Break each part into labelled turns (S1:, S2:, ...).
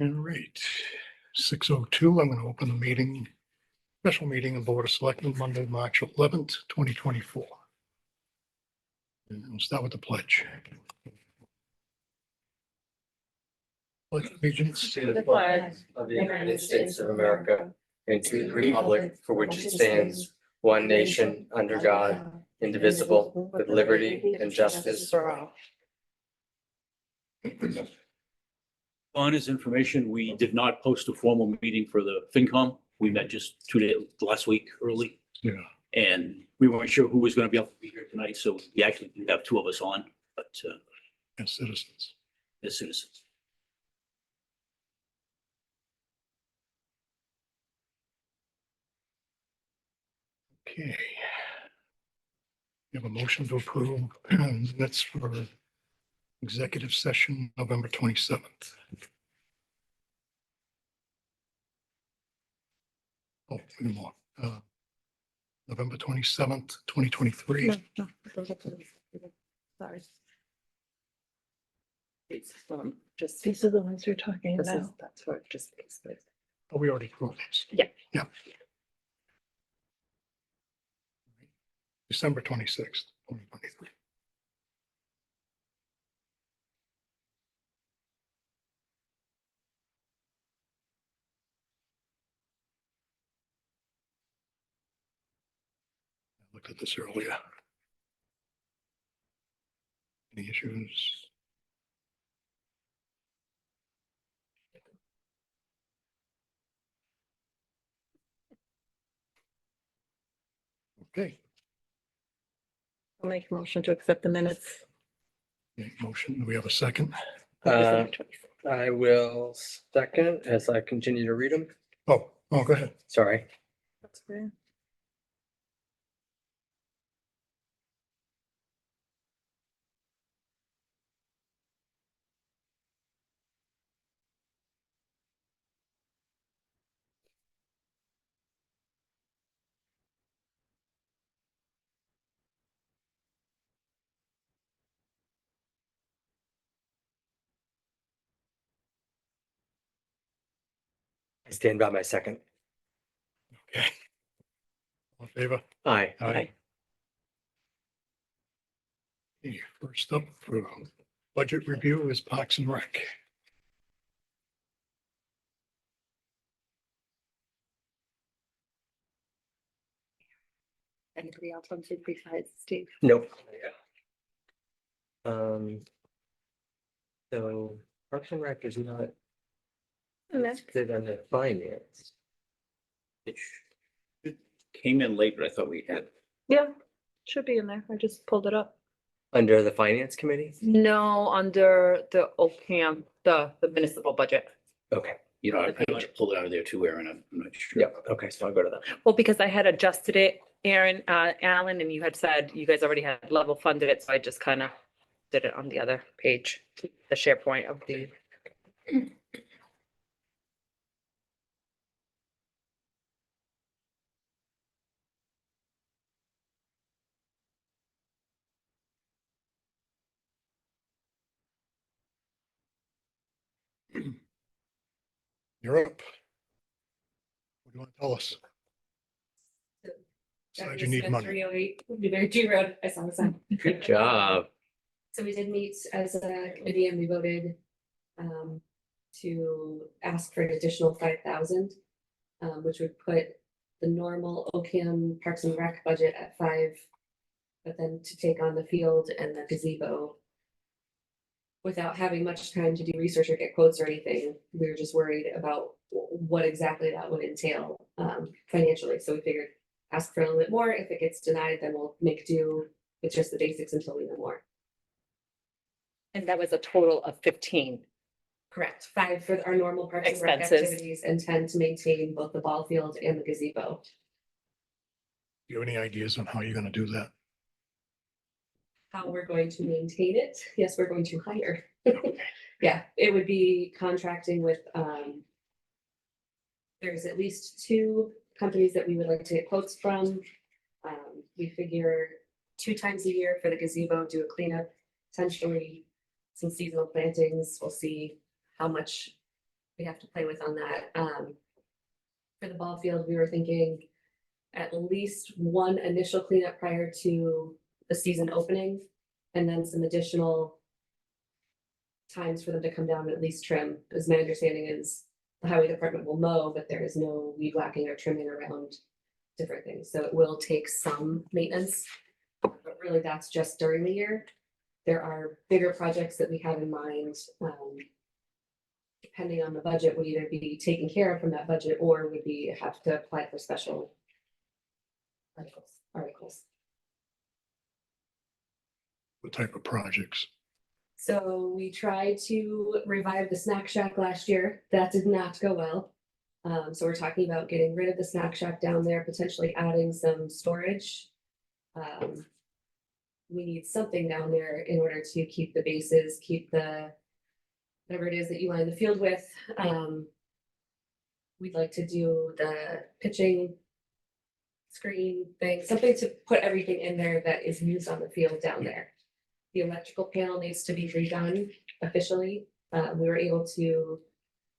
S1: All right, 6:02, I'm going to open the meeting, special meeting of Board of Selectmen, Monday, March 11th, 2024. And we'll start with the pledge. Pledge of allegiance.
S2: To the flag of the United States of America and to the republic for which it stands, one nation, under God, indivisible, with liberty and justice for all.
S3: On his information, we did not post a formal meeting for the FinCom. We met just 2 days, last week early,
S1: Yeah,
S3: and we weren't sure who was going to be able to be here tonight, so we actually do have 2 of us on, but
S1: as citizens.
S3: as citizens.
S1: Okay. You have a motion to approve minutes for executive session, November 27th. Oh, one more. November 27th, 2023.
S4: No, sorry.
S2: It's just,
S4: These are the ones you're talking
S2: this is,
S4: about.
S2: that's what it just basically.
S1: Oh, we already approved these.
S4: Yeah.
S1: Yeah. December 26th, 2023. I looked at this earlier. Any issues? Okay,
S4: I'll make a motion to accept the minutes.
S1: okay, motion. Do we have a second?
S2: I will second as I continue to read them.
S1: Oh, go ahead.
S2: Sorry.
S4: That's great.
S2: I stand by my second.
S1: Okay. All in favor?
S2: Aye.
S1: Aye. Okay, first up for budget review is Parks and Rec.
S4: Anybody else on to besides Steve?
S2: Nope. So Parks and Rec is not listed under finance.
S3: It came in late, but I thought we had.
S4: Yeah, should be in there. I just pulled it up.
S2: Under the finance committee?
S4: No, under the OPM, the municipal budget.
S2: Okay.
S3: You know, I might have pulled it out of there too, Aaron. I'm not sure.
S2: Yep. Okay, so I'll go to that.
S4: Well, because I had adjusted it, Aaron, Alan, and you had said you guys already had level funded it, so I just kind of did it on the other page, the SharePoint of the.
S1: You're up. What do you want to tell us? Besides you need money.
S5: 308 Newberry G Road. I saw the sign.
S2: Good job.
S5: So we did meet as a committee and we voted to ask for an additional 5,000, which would put the normal OCAM Parks and Rec budget at 5, but then to take on the field and the gazebo without having much time to do research or get quotes or anything. We were just worried about what exactly that would entail financially. So we figured ask for a little bit more. If it gets denied, then we'll make do with just the basics until we know more.
S4: And that was a total of 15.
S5: Correct. 5 for our normal parks and rec
S4: Expenses.
S5: activities and 10 to maintain both the ball field and the gazebo.
S1: Do you have any ideas on how you're going to do that?
S5: How we're going to maintain it? Yes, we're going to hire. Yeah, it would be contracting with, there's at least 2 companies that we would like to get quotes from. We figure 2 times a year for the gazebo, do a cleanup, potentially some seasonal plantings. We'll see how much we have to play with on that. For the ball field, we were thinking at least one initial cleanup prior to the season opening, and then some additional times for them to come down and at least trim, as my understanding is the highway department will mow, but there is no weed whacking or trimming around different things, so it will take some maintenance. But really, that's just during the year. There are bigger projects that we have in mind. Depending on the budget, would either be taken care of from that budget, or would we have to apply for special articles.
S1: What type of projects?
S5: So we tried to revive the snack shack last year. That did not go well. So we're talking about getting rid of the snack shack down there, potentially adding some storage. We need something down there in order to keep the bases, keep the whatever it is that you line the field with. We'd like to do the pitching screen thing, something to put everything in there that is used on the field down there. The electrical panel needs to be redone officially. We were able to,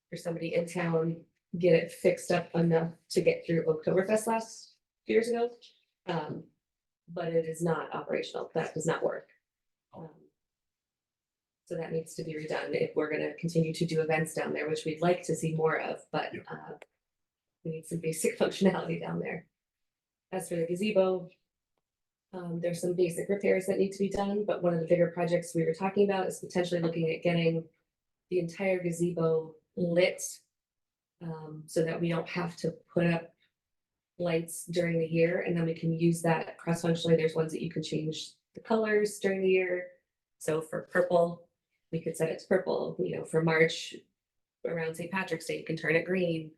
S5: for somebody in town, get it fixed up enough to get through Oktoberfest last few years ago. But it is not operational. That does not work. So that needs to be redone if we're gonna continue to do events down there, which we'd like to see more of, but we need some basic functionality down there. As for the gazebo, there's some basic repairs that need to be done, but one of the bigger projects we were talking about is potentially looking at getting the entire gazebo lit, so that we don't have to put up lights during the year, and then we can use that cross-functionally. There's ones that you can change the colors during the year. So for purple, we could set it to purple, for March, around St. Patrick's Day, you can turn it green.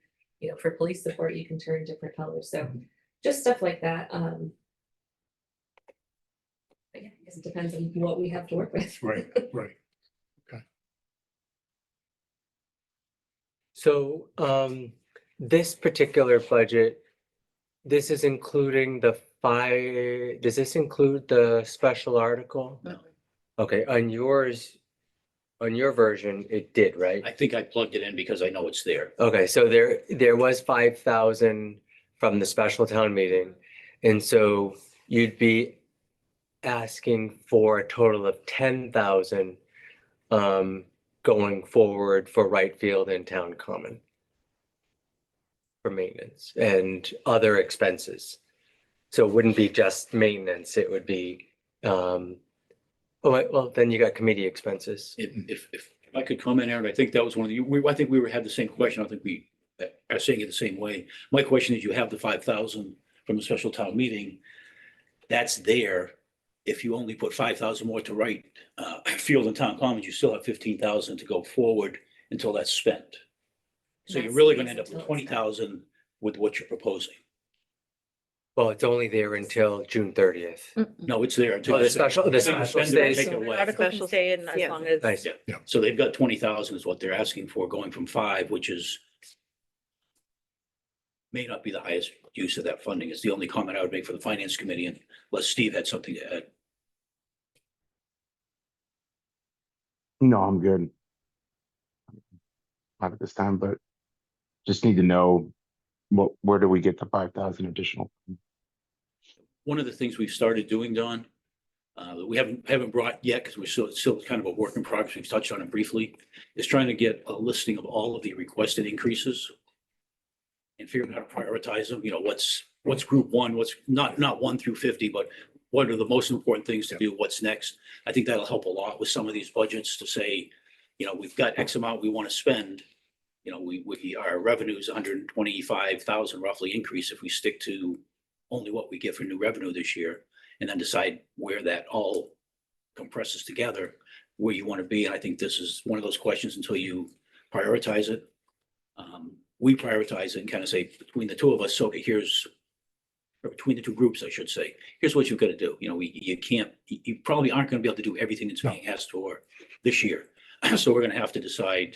S5: For police support, you can turn different colors. So just stuff like that. But yeah, I guess it depends on what we have to work with.
S1: Right.
S2: So, this particular budget, this is including does this include the special article?
S3: No.
S2: Okay, on your version, it did, right?
S3: I think I plugged it in because I know it's there.
S2: Okay, so there was 5,000 from the special town meeting. And so you'd be asking for a total of 10,000 going forward for right field and town common for maintenance and other expenses. So it wouldn't be just maintenance, it would be, well, then you got committee expenses.
S3: If I could comment, Aaron, I think that was one of the, I think we had the same question. I think we are saying it the same way. My question is, you have the 5,000 from the special town meeting. That's there. If you only put 5,000 more to right field and town commons, you still have 15,000 to go forward until that's spent. So you're really gonna end up with 20,000 with what you're proposing.
S2: Well, it's only there until June 30th.
S3: No, it's there until.
S2: Oh, the special stays.
S3: Take it away.
S4: Article can stay in as
S6: Yeah.
S4: long as.
S2: Nice.
S3: Yeah, so they've got 20,000 is what they're asking for, going from 5, which is may not be the highest use of that funding. Is the only comment I would make for the finance committee, unless Steve had something to add.
S7: No, I'm good. Not at this time, but just need to know where do we get the 5,000 additional?
S3: One of the things we've started doing, Don, that we haven't brought yet, because we're still kind of a work in progress, we've touched on it briefly, is trying to get a listing of all of the requested increases and figuring out how to prioritize them, what's group one, what's not 1 through 50, but what are the most important things to do, what's next. I think that'll help a lot with some of these budgets to say, we've got X amount we want to spend. Our revenue is 125,000 roughly increase if we stick to only what we get for new revenue this year, and then decide where that all compresses together, where you want to be. And I think this is one of those questions until you prioritize it. We prioritize it and kind of say between the two of us, so or between the two groups, I should say, here's what you've got to do. You probably aren't going to be able to do everything that's being asked for this year. So we're going to have to decide,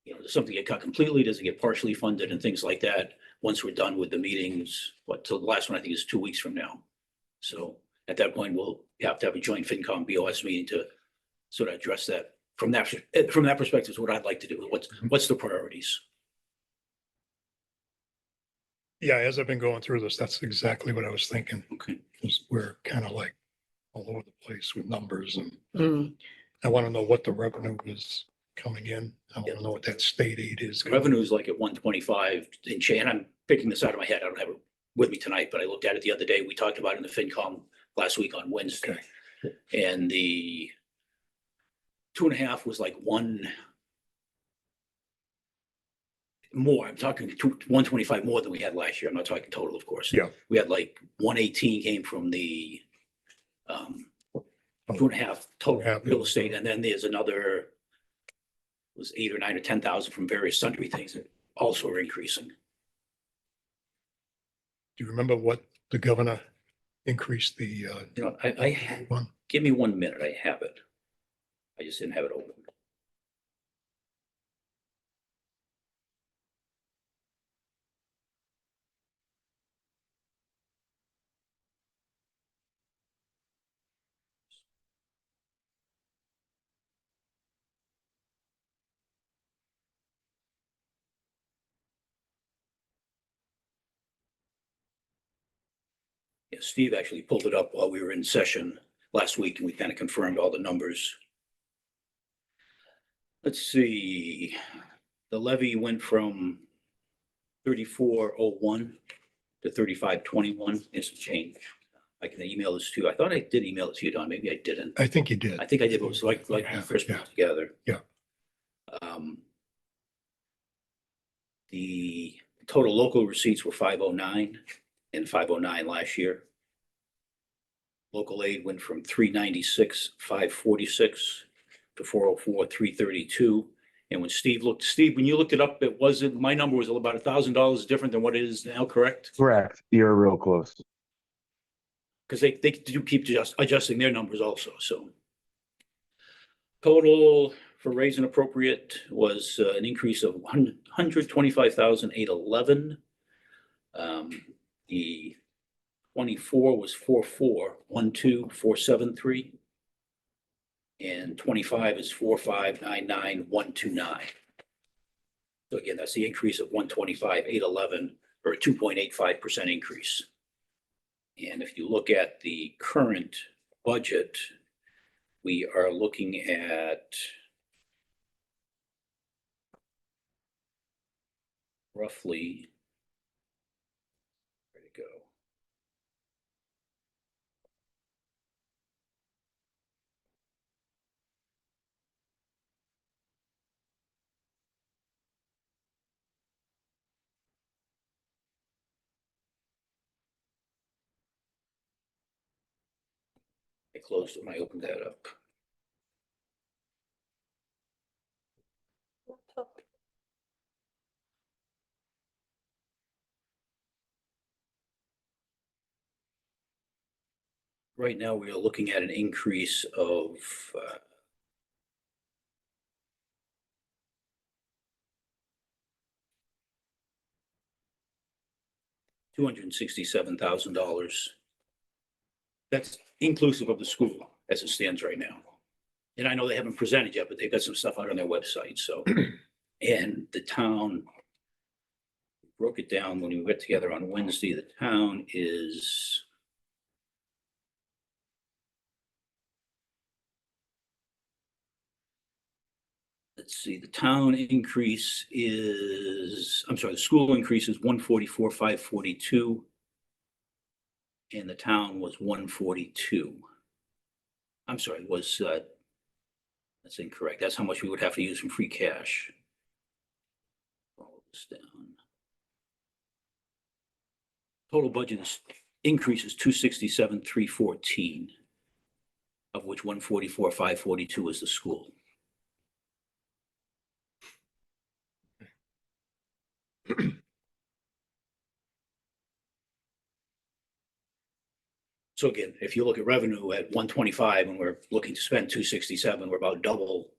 S3: does something get cut completely? Does it get partially funded and things like that? Once we're done with the meetings, till the last one, I think, is 2 weeks from now. So at that point, we'll have to have a joint FinCom BOS meeting to sort of address that from that perspective is what I'd like to do. What's the priorities?
S1: Yeah, as I've been going through this, that's exactly what I was thinking,
S3: Okay.
S1: because we're kind of like all over the place with numbers, and
S4: Mm.
S1: I want to know what the revenue is coming in. I want to know what that state aid is.
S3: Revenue is like at 125 and change. And I'm picking this out of my head. I don't have it with me tonight, but I looked at it the other day. We talked about it in the FinCom last week on Wednesday. And the 2.5 was like more. I'm talking 125 more than we had last year. I'm not talking total, of course.
S1: Yeah.
S3: We had like 118 came from the 2.5 total
S1: Yeah.
S3: real estate. And then there's another was 8 or 9 or 10,000 from various sundry things that also are increasing.
S1: Do you remember what the governor increased the
S3: You know, I
S1: one?
S3: give me 1 minute. I have it. I just didn't have it open. Yeah, Steve actually pulled it up while we were in session last week, and we kind of confirmed all the numbers. Let's see, the levy went from 3401 to 3521. It's a change. I can email this to you. I thought I did email it to you, Don. Maybe I didn't.
S1: I think you did.
S3: I think I did. It was like we first put it together.
S1: Yeah.
S3: The total local receipts were 509 and 509 last year. Local aid went from 396, 546 to 404, 332. And when Steve, when you looked it up, it wasn't, my number was about $1,000 different than what it is now, correct?
S7: Correct. You're real close.
S3: Because they do keep adjusting their numbers also, so. Total for raise and appropriate was an increase of 125,811. The 24 was 44,12473. And 25 is 45,99129. So again, that's the increase of 125,811 or a 2.85% increase. And if you look at the current budget, we are looking at roughly, where'd it go? I closed it when I opened that up. Right now, we are looking at an increase of $267,000. That's inclusive of the school as it stands right now. And I know they haven't presented yet, but they've got some stuff out on their website, so. And the town broke it down when we got together on Wednesday. The town is let's see, the town increase is, I'm sorry, the school increase is 144,542. And the town was 142. I'm sorry, was that's incorrect. That's how much we would have to use from free cash. Follow this down. Total budget is increase is 267,314, of which 144,542 is the school. So again, if you look at revenue at 125 and we're looking to spend 267, we're about double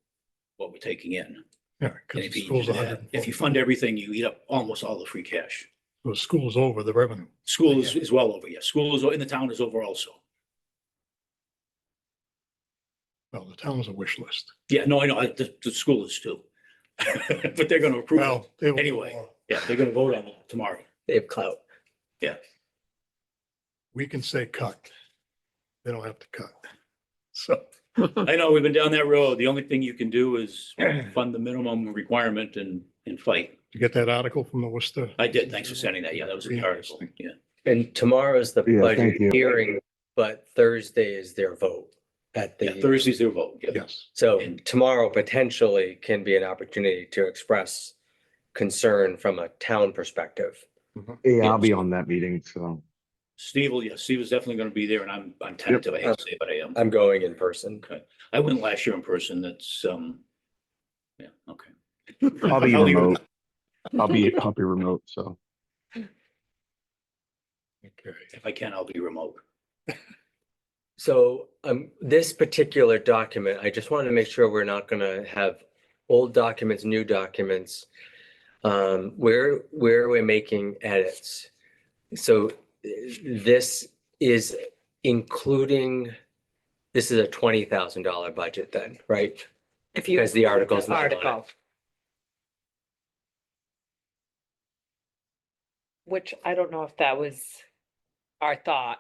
S3: what we're taking in.
S1: Yeah,
S3: And
S1: because
S3: if
S1: the
S3: you,
S1: school's
S3: do that,
S1: 100.
S3: if you fund everything, you eat up almost all the free cash.
S1: The school's over the revenue.
S3: School is well over, yes. School is in the town is over also.
S1: Well, the town's a wish list.
S3: Yeah, no, I know, the school is too. But they're gonna approve it.
S1: Well, they will-
S3: Anyway. Yeah, they're gonna vote on it tomorrow.
S2: They have clout.
S1: We can say cut. They don't have to cut. So,
S3: I know, we've been down that road. The only thing you can do is fund the minimum requirement and fight.
S1: you get that article from the Worcester?
S3: I did, thanks for sending that. Yeah, that was the article. Yeah.
S2: And tomorrow's the
S7: Yeah,
S2: budget
S7: thank you.
S2: hearing, but Thursday is their vote at
S3: Yeah,
S2: the,
S3: Thursday's their vote. Yeah.
S1: Yes.
S2: so
S3: And-
S2: tomorrow potentially can be an opportunity to express concern from a town perspective.
S7: Yeah, I'll be on that meeting, so.
S3: Steve is definitely gonna be there and I'm tentative, I hate to say, but I am.
S2: I'm going in person.
S3: Okay. I went last year in person. That's, yeah, okay.
S7: I'll be
S3: I'll leave it at
S7: remote. I'll be remote, so.
S1: Okay.
S3: If I can, I'll be remote.
S2: So this particular document, I just wanted to make sure we're not gonna have old documents, new documents. Where we're making edits. So this is including, this is a $20,000 budget then, right?
S4: If you.
S2: Because the article's not on it.
S4: Article. Which I don't know if that was our thought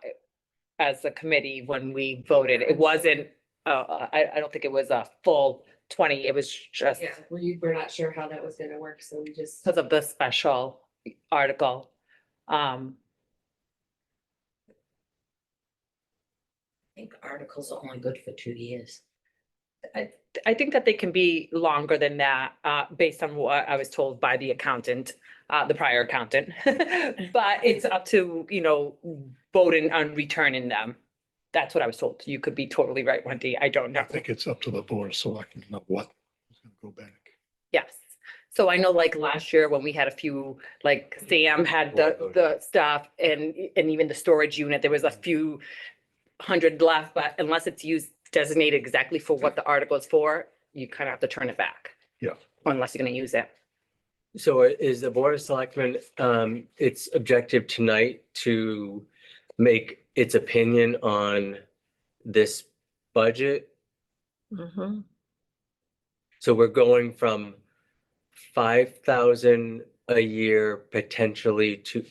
S4: as a committee when we voted. It wasn't, I don't think it was a full 20. It was just
S5: Yeah, we're not sure how that was gonna work, so we just.
S4: because of the special article.
S6: I think articles are only good for 2 years.
S4: I think that they can be longer than that, based on what I was told by the accountant, the prior accountant. But it's up to, voting on returning them. That's what I was told. You could be totally right, Wendy. I don't know.
S1: I think it's up to the board of selectmen of what is going to go back.
S4: Yes. So I know like last year when we had a few, like Sam had the stuff and even the storage unit, there was a few hundred left, but unless it's used designated exactly for what the article is for, you kind of have to turn it back.
S1: Yeah.
S4: Unless you're gonna use it.
S2: So is the Board of Selectmen, its objective tonight to make its opinion on this budget? So we're going from 5,000 a year potentially to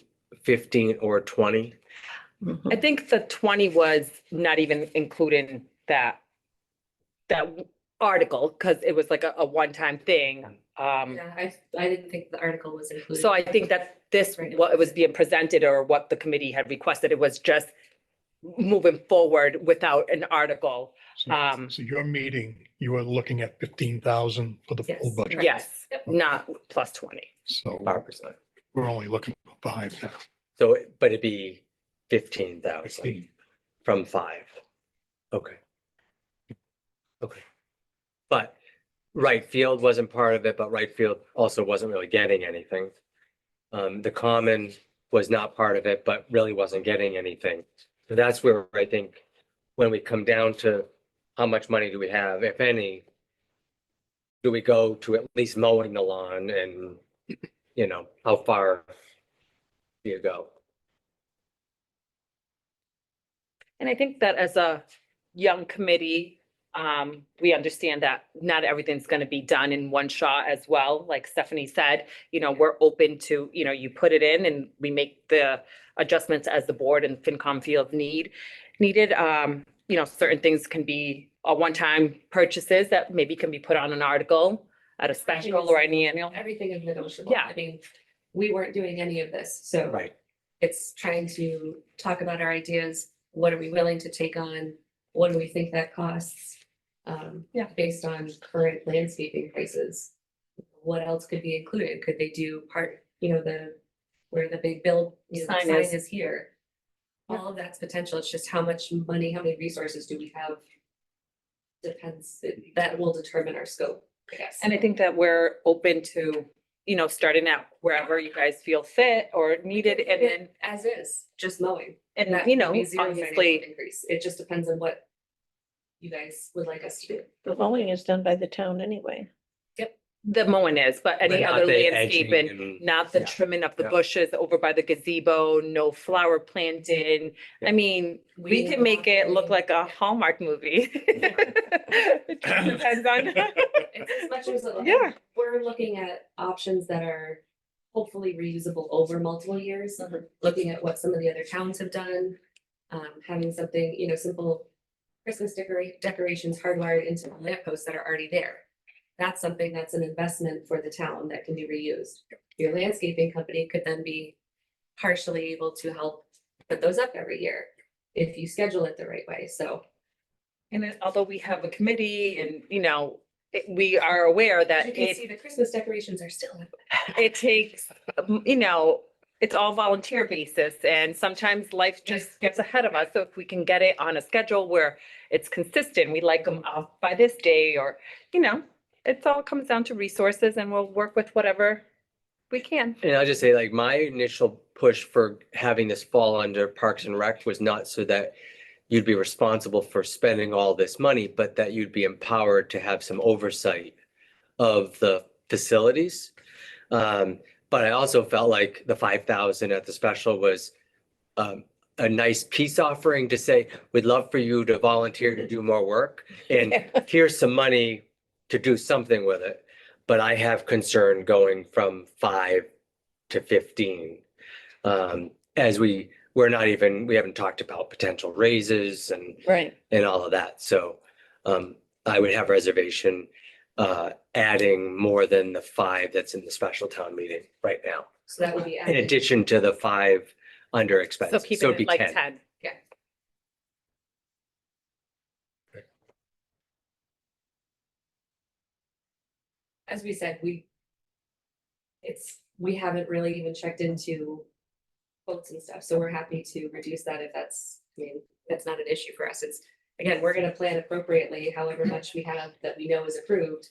S2: 15 or 20?
S4: I think the 20 was not even including that article, because it was like a one-time thing.
S5: Yeah, I didn't think the article was included.
S4: So I think that this, what was being presented or what the committee had requested, it was just moving forward without an article.
S1: So your meeting, you were looking at 15,000 for the full
S5: Yes.
S1: budget.
S4: Yes,
S5: Yep.
S4: not plus 20.
S1: So
S2: 5%.
S1: we're only looking for 5 now.
S2: So, but it'd be 15,000
S1: 15.
S2: from 5. Okay. Okay. But right field wasn't part of it, but right field also wasn't really getting anything. The common was not part of it, but really wasn't getting anything. So that's where I think when we come down to how much money do we have, if any, do we go to at least mowing the lawn and, how far do you go?
S4: And I think that as a young committee, we understand that not everything's gonna be done in one shot as well. Like Stephanie said, we're open to, you put it in and we make the adjustments as the board and FinCom feels needed. Certain things can be a one-time purchases that maybe can be put on an article at a special or any annual.
S5: Everything is negotiable.
S4: Yeah.
S5: I mean, we weren't doing any of this, so.
S2: Right.
S5: It's trying to talk about our ideas. What are we willing to take on? What do we think that costs?
S4: Yeah.
S5: Based on current landscaping prices. What else could be included? Could they do where the big build, the
S4: Sign
S5: sign
S4: is.
S5: is here? All of that's potential. It's just how much money, how many resources do we have? Depends, that will determine our scope, I guess.
S4: And I think that we're open to, starting out wherever you guys feel fit or needed and then,
S5: As is, just mowing.
S4: and
S5: That
S4: you
S5: would
S4: know,
S5: be zero financial
S4: obviously,
S5: increase. It just depends on what you guys would like us to do.
S6: The mowing is done by the town anyway.
S4: The mowing is, but any
S2: But not
S4: other
S2: the
S4: landscaping,
S2: edging and-
S4: not the
S2: yeah,
S4: trimming of the
S2: yeah.
S4: bushes over by the gazebo, no flower planting. I
S2: Yeah.
S4: mean, we
S5: Weeding
S4: can
S5: and
S4: make it look
S5: operating.
S4: like a Hallmark movie. It just depends on.
S5: It's as much as,
S4: Yeah.
S5: we're looking at options that are hopefully reusable over multiple years. Looking at what some of the other towns have done. Having something, simple Christmas decorations hardwired into the lampposts that are already there. That's something that's an investment for the town that can be reused. Your landscaping company could then be partially able to help put those up every year if you schedule it the right way, so.
S4: And then although we have a committee and, we are aware that
S5: You can see the Christmas decorations are still up.
S4: it takes, it's all volunteer basis and sometimes life just gets ahead of us. So if we can get it on a schedule where it's consistent, we like them off by this day or, it all comes down to resources and we'll work with whatever we can.
S2: And I'll just say, like, my initial push for having this fall under Parks and Rec was not so that you'd be responsible for spending all this money, but that you'd be empowered to have some oversight of the facilities. But I also felt like the 5,000 at the special was a nice peace offering to say, we'd love for you to volunteer to do more work. And here's some money to do something with it. But I have concern going from 5 to 15. As we haven't talked about potential raises
S6: Right.
S2: and all of that. So I would have reservation adding more than the 5 that's in the special town meeting right now.
S5: So that would be
S2: In
S5: added.
S2: addition to the 5 under
S4: So
S2: expenses.
S4: keep
S2: it'd
S4: it
S2: be
S4: like
S2: 10.
S4: 10.
S5: As we said, we haven't really even checked into quotes and stuff, so we're happy to reduce that if that's not an issue for us. It's, again, we're gonna plan appropriately, however much we have that we know is approved.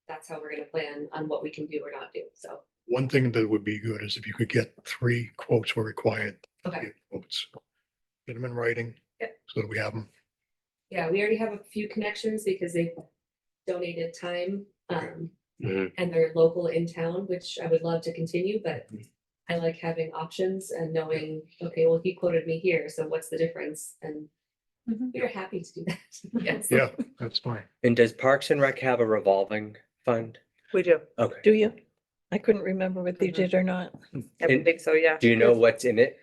S5: That's how we're gonna plan on what we can do or not do, so.
S1: One thing that would be good is if you could get 3 quotes were required.
S5: Okay,
S1: Quotes. Get them in writing.
S5: Yep.
S1: So that we have them.
S5: yeah, we already have a few connections because they've donated time,
S2: Mhm.
S5: and they're local in town, which I would love to continue, but I like having options and knowing, okay, well, he quoted me here, so what's the difference? And
S4: Mhm.
S5: we're happy to do that. Yes.
S1: Yeah, that's fine.
S2: And does Parks and Rec have a revolving fund?
S4: We do.
S2: Okay.
S6: Do you? I couldn't remember what they
S4: Mhm.
S6: did or not.
S4: I
S2: And
S4: think so, yeah.
S2: do you know what's in it?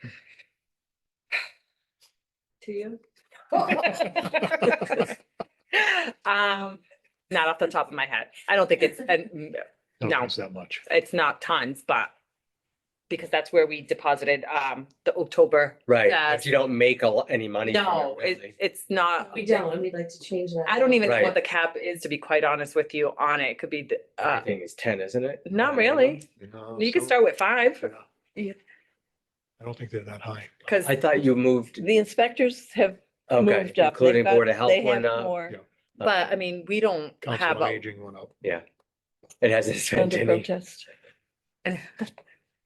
S4: To you? Not off the top of my head. I don't think it's,
S1: Don't
S4: No.
S1: think it's that much.
S4: it's not tons, but because that's where we deposited, the October.
S2: Right,
S4: Yes.
S2: if you don't make any money. from
S4: No,
S2: it, really.
S4: it's not.
S5: We don't, and we'd like to change that.
S4: I don't even know
S2: Right.
S4: what the cap is, to be quite honest with you, on it. It could be,
S2: I think it's 10, isn't it?
S4: not really.
S1: No,
S4: You can
S1: some-
S4: start with 5,
S1: Yeah.
S4: Yeah.
S1: I don't think they're that high.
S4: because
S2: I thought you moved,
S6: The inspectors have
S2: okay,
S6: moved up.
S2: including
S6: They've got-
S2: Board of Health
S6: they
S2: went
S6: have
S2: up.
S6: more
S1: Yeah.
S4: but I mean, we don't
S1: Council
S4: have
S1: on
S4: a,
S1: Aging went up.
S2: It hasn't spent
S6: under
S2: any,
S6: protest.
S4: it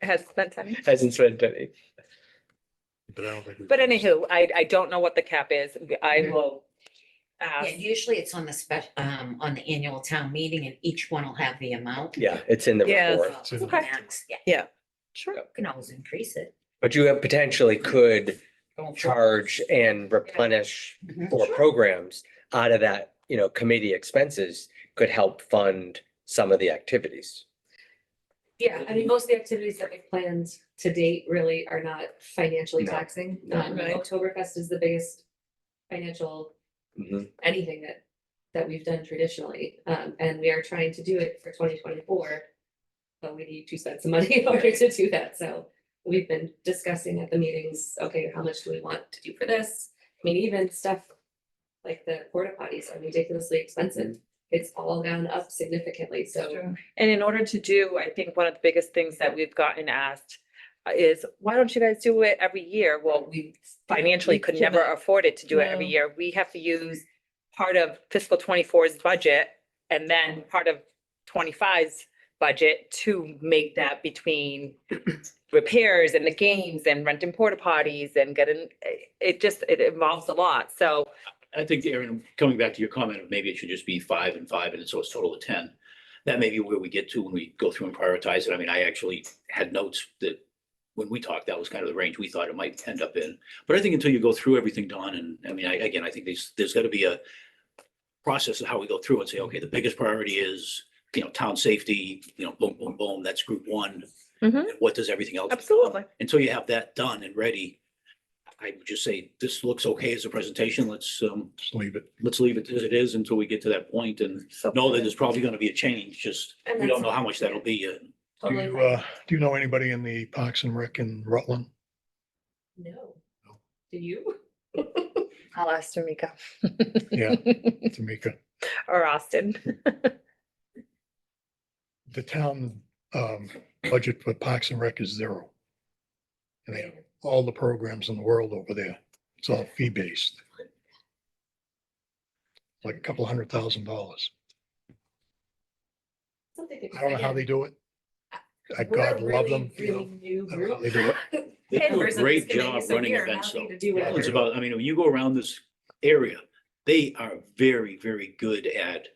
S4: has spent any.
S2: hasn't spent any.
S1: But I don't think.
S4: But anywho, I don't know what the cap is. I will
S6: Uh, Ah,
S4: ask.
S6: Yeah, usually it's on the on the annual town meeting and each one will have the amount.
S2: Yeah, it's in the
S6: Yes.
S2: report.
S6: So the
S4: Okay.
S6: max, yeah, Yeah.
S4: Sure.
S6: you can always increase it.
S2: But you have potentially could
S6: Going forward.
S2: charge and replenish
S6: Mhm.
S2: for programs out of that, committee expenses could help fund some of the activities.
S5: Yeah, I mean, most of the activities that we've planned to date really are not financially
S2: No.
S5: taxing.
S2: No.
S6: Right.
S5: Oktoberfest is the biggest financial
S2: Mhm.
S5: anything that we've done traditionally. And we are trying to do it for 2024. But we need to spend some money in order to do that. So we've been discussing at the meetings, okay, how much do we want to do for this? I mean, even stuff like the porta potties are ridiculously expensive. It's all gone up significantly, so.
S4: And in order to do, I think one of the biggest things that we've gotten asked is, why don't you guys do it every year? Well, we financially could never afford it to do it every
S6: No.
S4: year. We have to use part of fiscal 24's budget and then part of 25's budget to make that between repairs and the games and renting porta potties and getting, it involves a lot. So
S3: I think, Aaron, coming back to your comment of maybe it should just be 5 and 5 and so it's total of 10. that may be where we get to when we go through and prioritize it. I mean, I actually had notes that when we talked, that was kind of the range we thought it might end up in. But I think until you go through everything, Don, and I mean, again, I think there's got to be a process of how we go through and say, okay, the biggest priority is, town safety, boom, boom, boom, that's group one.
S4: Mhm.
S3: And what does everything else? become?
S4: Absolutely.
S3: Until you have that done and ready, I would just say, this looks okay as a presentation. Let's
S1: Just leave it.
S3: leave it as it is until we get to that point and know that there's probably gonna be a change, just
S5: And
S3: we don't
S5: that's
S3: know how much that'll be yet.
S1: Do
S5: totally
S1: you,
S5: fine.
S1: do you know anybody in the Parks and Rec in Rutland?
S5: No. Do you?
S4: I'll ask Tamika.
S1: Yeah. Tamika?
S4: Or Austin.
S1: The town budget for Parks and Rec is 0. And they have all the programs in the world over there. It's all fee-based. Like a couple $100,000.
S5: Something to-
S1: I don't know how
S5: again,
S1: they do it. I
S5: we're
S1: God
S5: a
S1: love
S5: really,
S1: them.
S5: Really new
S1: I don't know how
S5: group.
S1: they do it.
S3: They do a
S5: Members of
S3: great
S5: this committee,
S3: job
S5: so
S3: running
S5: we are
S3: events,
S5: happy
S3: though.
S5: to do whatever.
S3: It's about, I mean, when you go around this area, they are very, very good at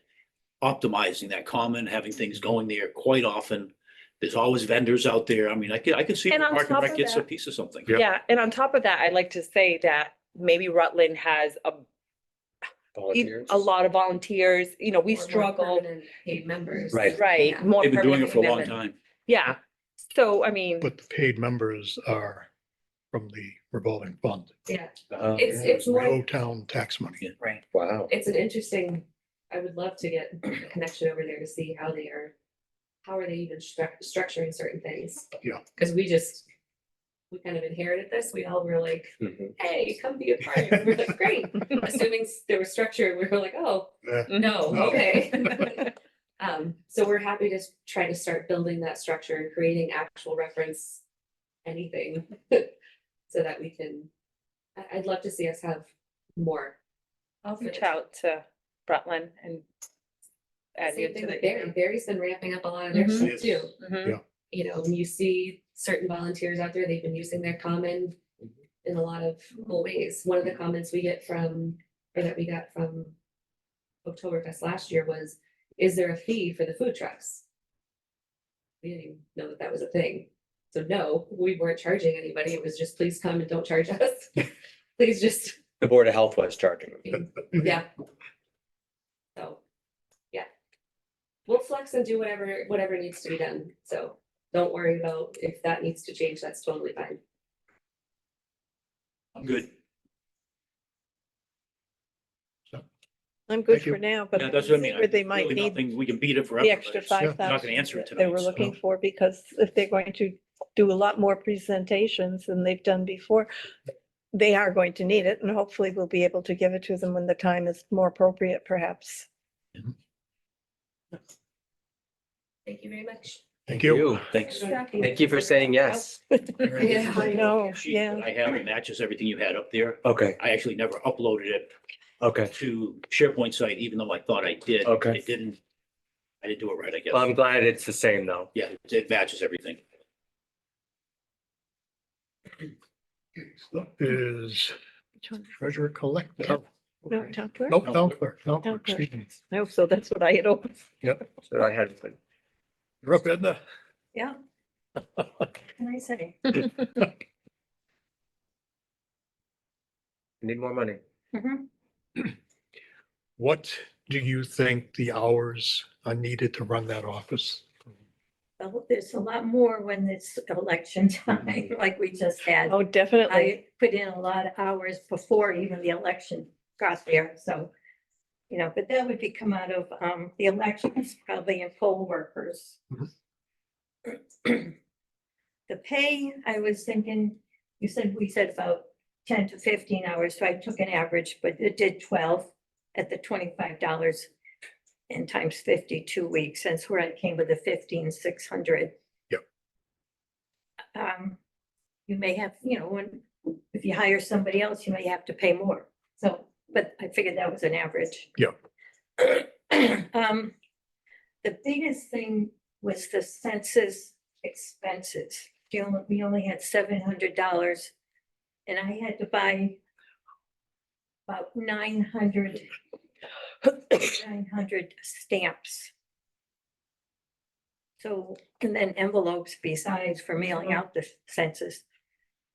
S3: optimizing that common, having things going there quite often. There's always vendors out there. I mean, I could see if
S4: And on
S3: Park and
S4: top
S3: Rec
S4: of
S3: gets a
S4: that-
S3: piece of something.
S1: Yeah.
S4: Yeah, and on top of that, I'd like to say that maybe Rutland has
S2: Volunteers.
S4: a lot of volunteers, we
S5: Or more
S4: struggle.
S5: permanent Paid members.
S2: Right.
S4: Right,
S5: Yeah.
S4: more.
S3: They've been doing it for a long
S4: permanent
S3: time.
S4: Yeah, so I mean,
S1: But the paid members are from the revolving fund.
S5: Yeah,
S2: Oh,
S5: it's more,
S1: No town tax money.
S3: Yeah.
S6: Right.
S2: wow.
S5: it's an interesting, I would love to get a connection over there to see how are they even structuring certain things?
S1: Yeah.
S5: Cause we kind of inherited this. We all were like,
S2: Mhm.
S5: hey, come be a part. And we're like, great. Assuming there was structure, we were like, oh, no,
S1: No.
S5: okay. So we're happy to try to start building that structure and creating actual reference anything. So that we can, I'd love to see us have more.
S4: I'll reach out to Rutland and add you
S5: Same
S4: to
S5: thing
S4: the.
S5: with Barry. Barry's been ramping up a lot of their
S4: Mhm.
S5: stuff
S1: Yes.
S5: too.
S4: Mhm.
S5: When you see certain volunteers out there, they've been using their common in a lot of cool ways. One of the comments we got from Oktoberfest last year was, is there a fee for the food trucks? We didn't even know that was a thing. So no, we weren't charging anybody. It was just, please come and don't charge us. Please just,
S2: The Board of Health was charging them.
S5: yeah. So, yeah. We'll flex and do whatever needs to be done. So don't worry about if that needs to change. That's totally fine.
S3: I'm good.
S8: I'm good
S1: Thank you.
S8: for now, but
S3: Yeah,
S8: I
S3: that's
S8: can
S3: what I
S8: see
S3: mean.
S8: where they might
S3: Really
S8: need
S3: nothing, we can beat it forever.
S8: the
S3: but
S8: extra
S3: it's-
S8: five
S3: We're not gonna answer
S8: thousand
S3: it
S8: they
S3: tonight.
S8: were
S3: so.
S8: looking for, because if they're going to do a lot more presentations than they've done before, they are going to need it, and hopefully we'll be able to give it to them when the time is more appropriate, perhaps.
S5: Thank you very much.
S1: Thank you.
S3: Thanks.
S2: Thank you for saying yes.
S5: Yeah.
S8: I know,
S3: Sheet
S8: yeah.
S3: that I have, it matches everything you had up there.
S2: Okay,
S3: I actually never uploaded it
S2: okay.
S3: to SharePoint site, even though I thought I did.
S2: Okay.
S3: I didn't do it right, I guess.
S2: Well, I'm glad it's the same though.
S3: Yeah, it matches everything.
S1: That is
S8: Which one?
S1: treasurer collector.
S8: No, town clerk?
S1: Nope, town clerk,
S8: Town
S1: excuse
S8: clerk.
S1: me.
S8: No, so that's what I had opened.
S2: So I had,
S1: You're up, Edna.
S8: Yeah. Can I say?
S2: need more money.
S1: What do you think the hours are needed to run that office?
S9: Well, there's a lot more when it's election time, like we just had.
S8: Oh, definitely.
S9: I put in a lot of hours before even the election got there, so. But that would be come out of the elections, probably in poll workers. The pay, I was thinking, we said about 10 to 15 hours, so I took an average, but it did 12 at the $25 and times 52 weeks. That's where I came with the 15,600.
S1: Yep.
S9: You may have, if you hire somebody else, you may have to pay more. So, but I figured that was an average.
S1: Yep.
S9: The biggest thing was the census expenses. We only had $700, and I had to buy about 900 stamps. So, and then envelopes besides for mailing out the census.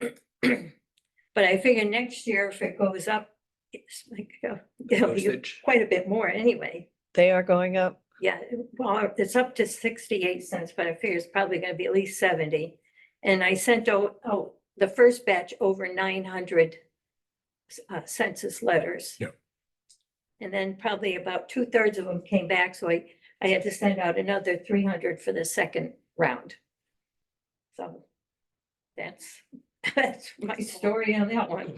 S9: But I figure next year if it goes up, it's like, it'll be
S2: Postage.
S9: quite a bit more anyway.
S8: They are going up.
S9: Yeah, well, it's up to 68 cents, but I figure it's probably gonna be at least 70. And I sent out, the first batch over 900 census letters.
S1: Yep.
S9: And then probably about 2/3 of them came back, so I had to send out another 300 for the second round. So that's, that's my story on that one.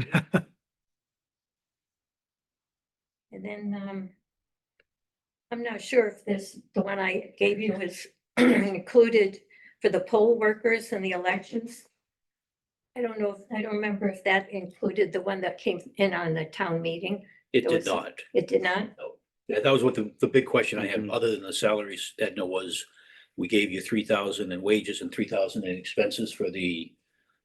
S9: And then, I'm not sure if this, the one I gave you was included for the poll workers and the elections. I don't know, I don't remember if that included the one that came in on the town meeting.
S3: It
S9: There
S3: did
S9: was-
S3: not.
S9: It did not?
S3: That was what the big question I had,
S2: Mhm.
S3: other than the salaries, Edna, was we gave you 3,000 in wages and 3,000 in expenses for the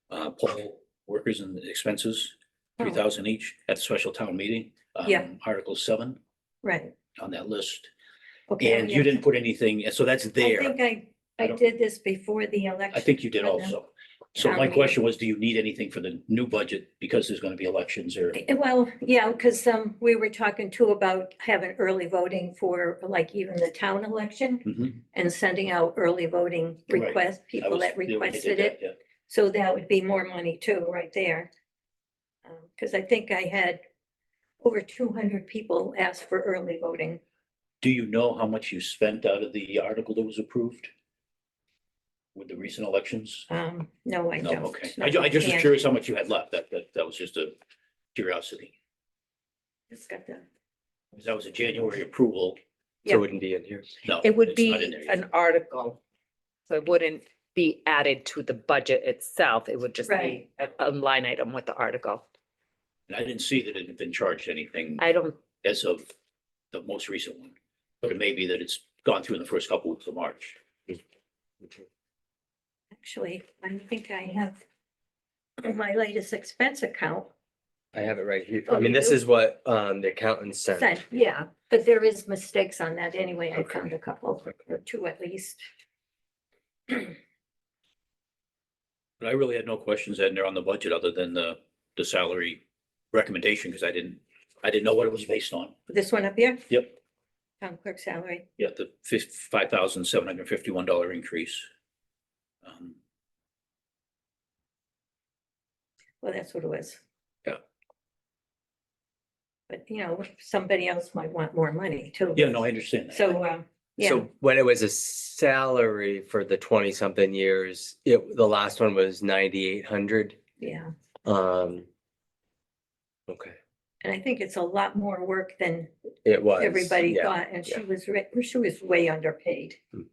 S3: poll workers and the expenses,
S9: Oh.
S3: 3,000 each at the special town meeting.
S9: Yeah.
S3: Article 7
S9: Right.
S3: on that list.
S9: Okay.
S3: And you didn't put anything, so that's
S9: I
S3: there.
S9: think
S3: I
S9: I
S3: don't-
S9: did this before the election.
S3: I think you did
S9: for the-
S3: also. So
S9: town
S3: my
S9: meeting.
S3: question was, do you need anything for the new budget because there's gonna be elections or?
S9: Well, yeah, because we were talking too about having early voting for like even the town election
S3: Mhm.
S9: and sending out early voting
S3: Right.
S9: requests,
S3: I
S9: people
S3: was-
S9: that
S3: yeah, we did
S9: requested
S3: that,
S9: it.
S3: yeah.
S9: So that would be more money too, right there. Because I think I had over 200 people ask for early voting.
S3: Do you know how much you spent out of the article that was approved? With the recent elections?
S9: No, I
S3: No,
S9: don't.
S3: okay.
S9: No,
S3: I just was
S9: can't.
S3: curious how much you had left. That was just a curiosity.
S9: Just got the,
S3: Because that was a January approval.
S2: So
S9: Yeah.
S2: it wouldn't be in here.
S3: No.
S4: It would
S3: it's
S4: be
S3: not in there yet.
S4: an article. So it wouldn't be added to the budget itself. It would just be
S9: Right.
S4: a line item with the article.
S3: And I didn't see that it had been charged anything
S4: I don't,
S3: as of the most recent one. But it may be that it's gone through in the first couple weeks of March.
S9: actually, I think I have my latest expense account.
S2: I have it right here.
S9: Oh,
S2: I mean,
S9: you
S2: this
S9: do?
S2: is what the accountant sent.
S9: Sent, yeah, but there is mistakes on that anyway. I
S2: Okay.
S9: found a couple, or two at least.
S3: But I really had no questions, Edna, on the budget other than the salary recommendation, because I didn't know what it was based on.
S9: This one up here,
S3: Yep,
S9: town clerk salary.
S3: yeah, the $5,751 increase.
S9: Well, that's what it was.
S3: Yeah.
S9: But, somebody else might want more money too.
S3: Yeah, no, I understand that.
S9: So, yeah,
S2: So when it was a salary for the 20-something years, the last one was 9,800.
S9: yeah.
S2: Okay,
S9: And I think it's a lot more work than
S2: it was.
S9: everybody
S2: yeah,
S9: thought, and
S2: yeah.
S9: she was way underpaid.
S2: Mhm.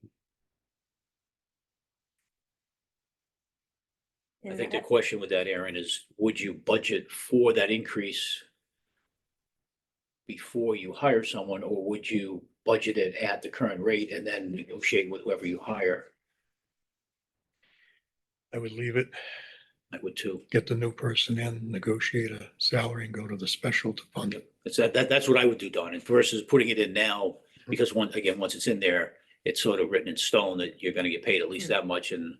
S3: I
S9: And
S3: think the
S9: that-
S3: question with that, Aaron, is would you budget for that increase before you hire someone, or would you budget it at the current rate and then negotiate with whoever you hire?
S1: I would leave it,
S3: I would too.
S1: get the new person in, negotiate a salary and go to the special to fund it.
S3: That's what I would do, Don, and versus putting it in now, because once it's in there, it's sort of written in stone that you're gonna get paid at least that much, and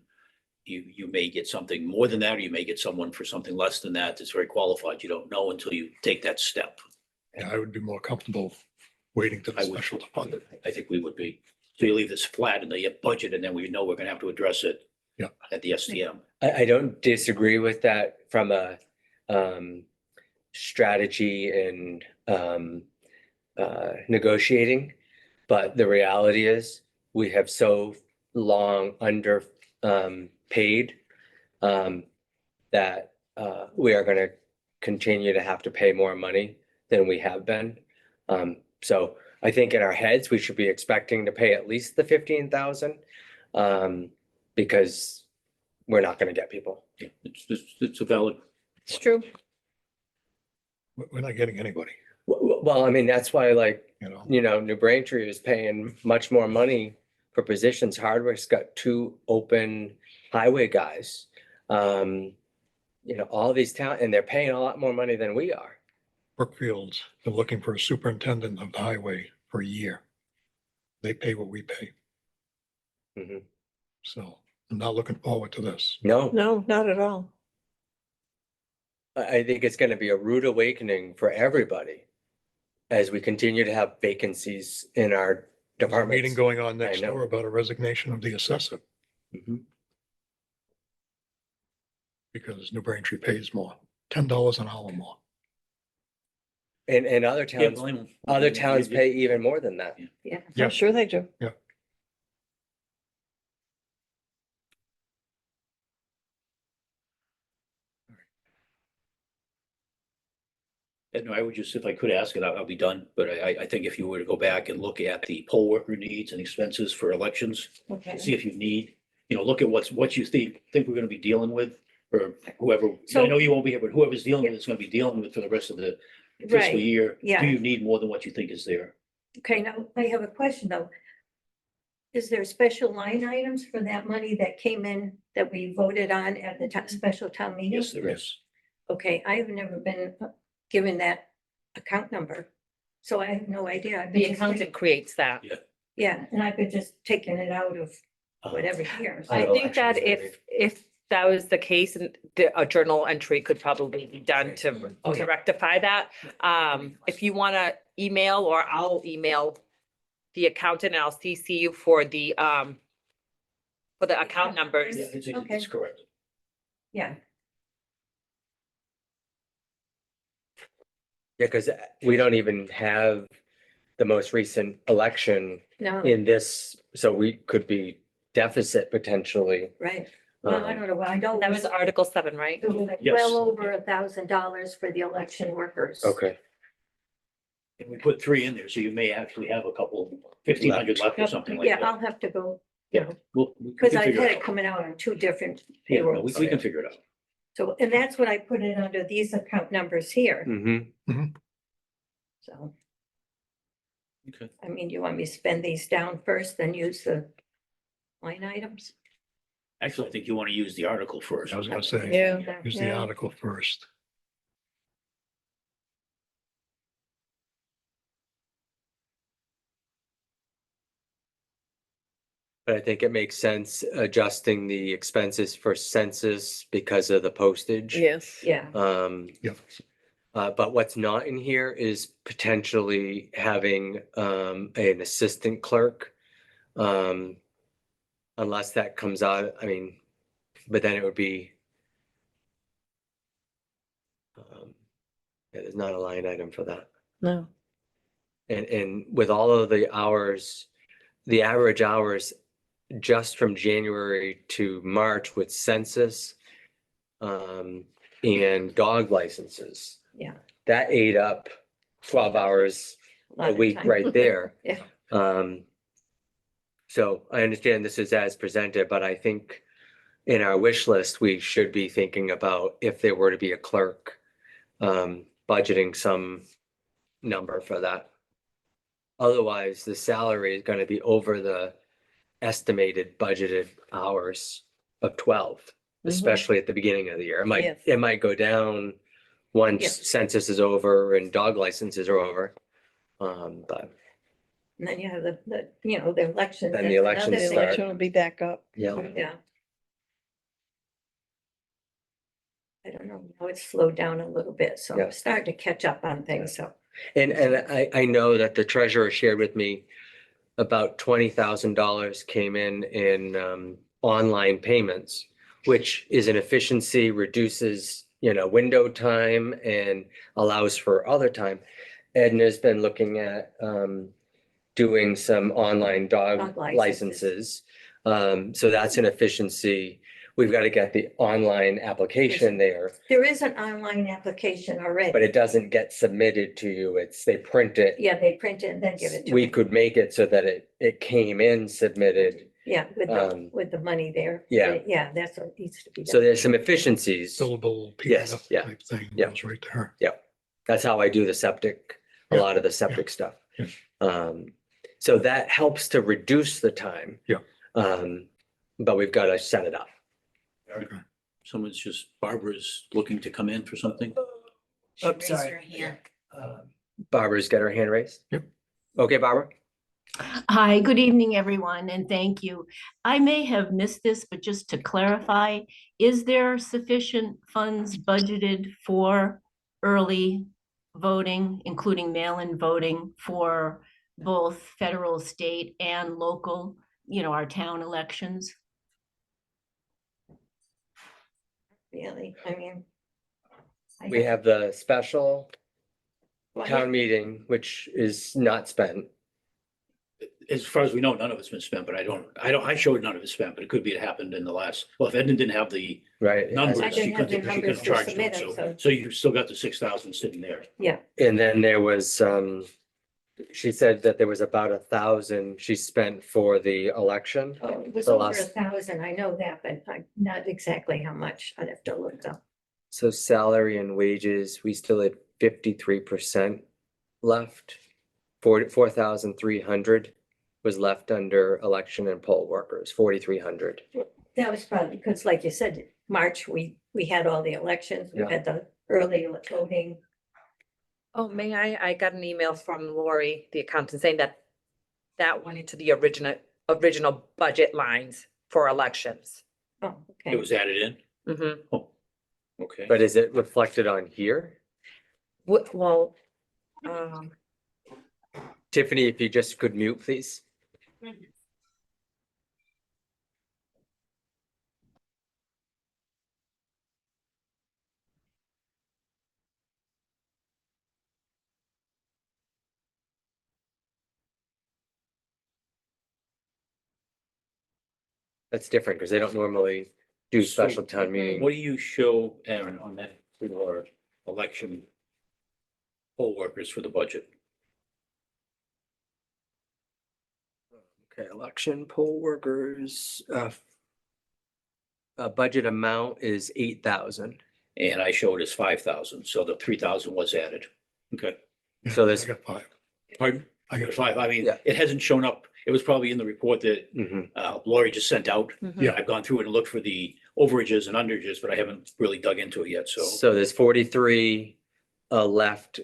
S3: you may get something more than that, or you may get someone for something less than that that's very qualified. You don't know until you take that step.
S1: Yeah, I would be more comfortable waiting to the
S3: I would.
S1: special to fund it.
S3: I think we would be. So you leave this flat in the budget, and then we know we're gonna have to address it.
S1: Yeah.
S3: At the STM.
S2: I don't disagree with that from a strategy and negotiating. But the reality is, we have so long under paid that we are gonna continue to have to pay more money than we have been. So I think in our heads, we should be expecting to pay at least the 15,000 because we're not gonna get people.
S3: Yeah, it's a valid,
S4: It's true.
S1: We're not getting anybody,
S2: Well, I mean, that's why
S1: you know.
S2: New Braintree is paying much more money for positions. Hardwick's got 2 open highway guys. All these towns, and they're paying a lot more money than we are.
S1: Brookfield's been looking for a superintendent of the highway for a year. They pay what we pay.
S2: Mhm.
S1: So I'm not looking forward to this.
S2: No,
S8: No, not at all.
S2: I think it's gonna be a rude awakening for everybody as we continue to have vacancies in our
S1: There's a
S2: departments.
S1: meeting going on next
S2: know.
S1: door about a resignation of the assessor
S2: Mhm.
S1: because New Braintree pays more, $10 an hour more.
S2: And other
S3: Can't
S2: towns,
S3: blame 'em.
S2: other towns pay even more than that.
S5: Yeah.
S1: Yeah.
S8: I'm sure they do.
S3: And I would just, if I could ask it, I'll be done, but I think if you were to go back and look at the poll worker needs and expenses for elections,
S9: Okay.
S3: see if you need, look at what you think we're gonna be dealing with, or whoever, I
S9: So-
S3: know you won't be here, but whoever's dealing with it's gonna be dealing with for the rest of the fiscal
S9: Right,
S3: year.
S9: yeah.
S3: Do you need more than what you think is there?
S9: okay, now I have a question though. Is there special line items for that money that came in that we voted on at the special town meeting?
S3: Yes, there is.
S9: Okay, I have never been given that account number, so I have no idea. I've been
S4: The
S9: just
S4: accountant creates that.
S9: Yeah, and I've been just taking it out of whatever here.
S2: I
S4: I
S2: know
S4: think that
S2: elections,
S4: if that was the case, and a journal entry could probably be done to
S9: Okay.
S4: rectify that. If you want to email, or I'll email the accountant, and I'll CC you for the account numbers.
S3: Yeah, it's
S9: Okay.
S3: correct.
S9: Yeah,
S2: Yeah, because we don't even have the most recent election
S9: no,
S2: in this, so we could be deficit potentially.
S9: right. Well, I don't know, I know
S4: That was Article 7, right?
S9: it was like
S3: Yes.
S9: well over $1,000 for the election workers.
S2: Okay,
S3: And we put 3 in there, so you may actually have a couple, 1,500 left or something like
S9: Yeah,
S3: that.
S9: I'll have to go,
S3: Yeah, we
S9: because
S3: can
S9: I
S3: figure
S9: had
S3: it
S9: it
S3: out.
S9: coming out on 2 different
S3: Yeah, no,
S9: payrolls.
S3: we can figure it out.
S9: So, and that's what I put it under these account numbers here,
S2: mm-hmm.
S9: so,
S3: Okay.
S9: I mean, you want me to spend these down first, then use the line items?
S3: Actually, I think you want to use the article first.
S1: I was gonna say,
S8: Yeah.
S1: use the
S8: Yeah.
S1: article first.
S2: But I think it makes sense adjusting the expenses for census because of the postage.
S8: Yes.
S9: Yeah,
S1: Yep.
S2: But what's not in here is potentially having an assistant clerk. Unless that comes out, I mean, but then it would be. Yeah, there's not a line item for that.
S8: No.
S2: And with all of the hours, the average hours just from January to March with census and dog licenses,
S9: yeah.
S2: that ate up 12 hours
S9: lot
S2: a
S9: of
S2: week
S9: time.
S2: right there.
S9: Yeah.
S2: So I understand this is as presented, but I think in our wish list, we should be thinking about if there were to be a clerk, budgeting some number for that. Otherwise, the salary is going to be over the estimated budgeted hours of 12, especially at the beginning of the year.
S8: Yes.
S2: It might go down once
S9: Yes.
S2: census is over and dog licenses are over. But
S9: And then you have the the elections.
S2: Then the
S9: that's
S2: elections
S9: another
S8: The
S9: thing.
S2: start.
S8: election will be back up.
S2: yeah,
S9: Yeah. I don't know, now it's slowed down a little bit, so
S2: Yeah.
S9: I'm starting to catch up on things, so.
S2: and I know that the treasurer shared with me about $20,000 came in online payments, which is an efficiency, reduces, window time and allows for other time. Edna's been looking at doing some online dog
S9: Dog
S2: licenses. So that's an efficiency. We've got to get the online application there,
S9: There is an online application
S2: but
S9: already.
S2: it doesn't get submitted to you. They print it.
S9: Yeah, they print it and then give it to
S2: We
S9: me.
S2: could make it so that it came in submitted.
S9: Yeah,
S2: um,
S9: with the money there.
S2: yeah.
S9: Yeah, that's what needs to be
S2: So
S9: done.
S2: there's some efficiencies.
S1: Billable
S2: Yes,
S1: PDF
S2: yeah,
S1: type thing
S2: yeah.
S1: goes right there.
S2: That's how I do the septic, a
S1: Yeah,
S2: lot of the septic stuff.
S1: yeah.
S2: So that helps to reduce the time.
S1: Yeah.
S2: But we've got to set it up.
S1: Okay.
S3: Someone's Barbara's looking to come in for something.
S6: She raised her hand.
S2: Barbara's got her hand raised?
S1: Yep.
S2: Okay, Barbara?
S10: Hi, good evening, everyone, and thank you. I may have missed this, but just to clarify, is there sufficient funds budgeted for early voting, including mail-in voting for both federal, state, and local, our town elections?
S9: Really, I mean. I
S2: We
S9: don't-
S2: have the special
S9: well,
S2: town meeting, which is not spent.
S3: As far as we know, none of it's been spent, but I showed none of it spent, but it could be it happened in the last, well, if Edna didn't have the
S2: Right. it
S3: numbers,
S2: hasn't
S9: I
S2: been.
S3: she
S9: didn't have
S3: couldn't,
S9: the
S3: she
S9: numbers
S3: couldn't
S9: to
S3: charge
S9: submit
S3: them,
S9: them,
S3: so you still got the 6,000 sitting there.
S9: Yeah,
S2: And then there was, she said that there was about 1,000 she spent for the election.
S9: oh, it was
S2: The
S9: over
S2: last-
S9: 1,000, I know that, but not exactly how much, I'd have to look up.
S2: So salary and wages, we still had 53% left. 4,300 was left under election and poll workers, 4,300.
S9: That was probably, because like you said, March, we had all the elections, we
S2: Yeah.
S9: had the early voting.
S4: Oh, may I got an email from Lori, the accountant, saying that went into the original budget lines for elections.
S9: Oh,
S3: It
S9: okay.
S3: was added in,
S4: Mm-hmm.
S3: okay.
S2: But is it reflected on here?
S4: Well,
S2: Tiffany, if you just could mute, please. That's different because they don't normally do
S3: So,
S2: special town meeting.
S3: What do you show, Aaron, on that for election poll workers for the budget?
S2: Okay, election poll workers, budget amount is 8,000.
S3: And I showed as 5,000, so the 3,000 was added. Okay,
S2: So there's-
S1: I got 5.
S3: pardon?
S1: I got
S3: 5, I mean,
S2: Yeah.
S3: it hasn't shown up, it was probably in the report that
S2: Mhm.
S3: Lori just sent out.
S1: Yeah.
S3: I've gone through it and looked for the overages and underages, but I haven't really dug into it yet, so.
S2: So there's 43 left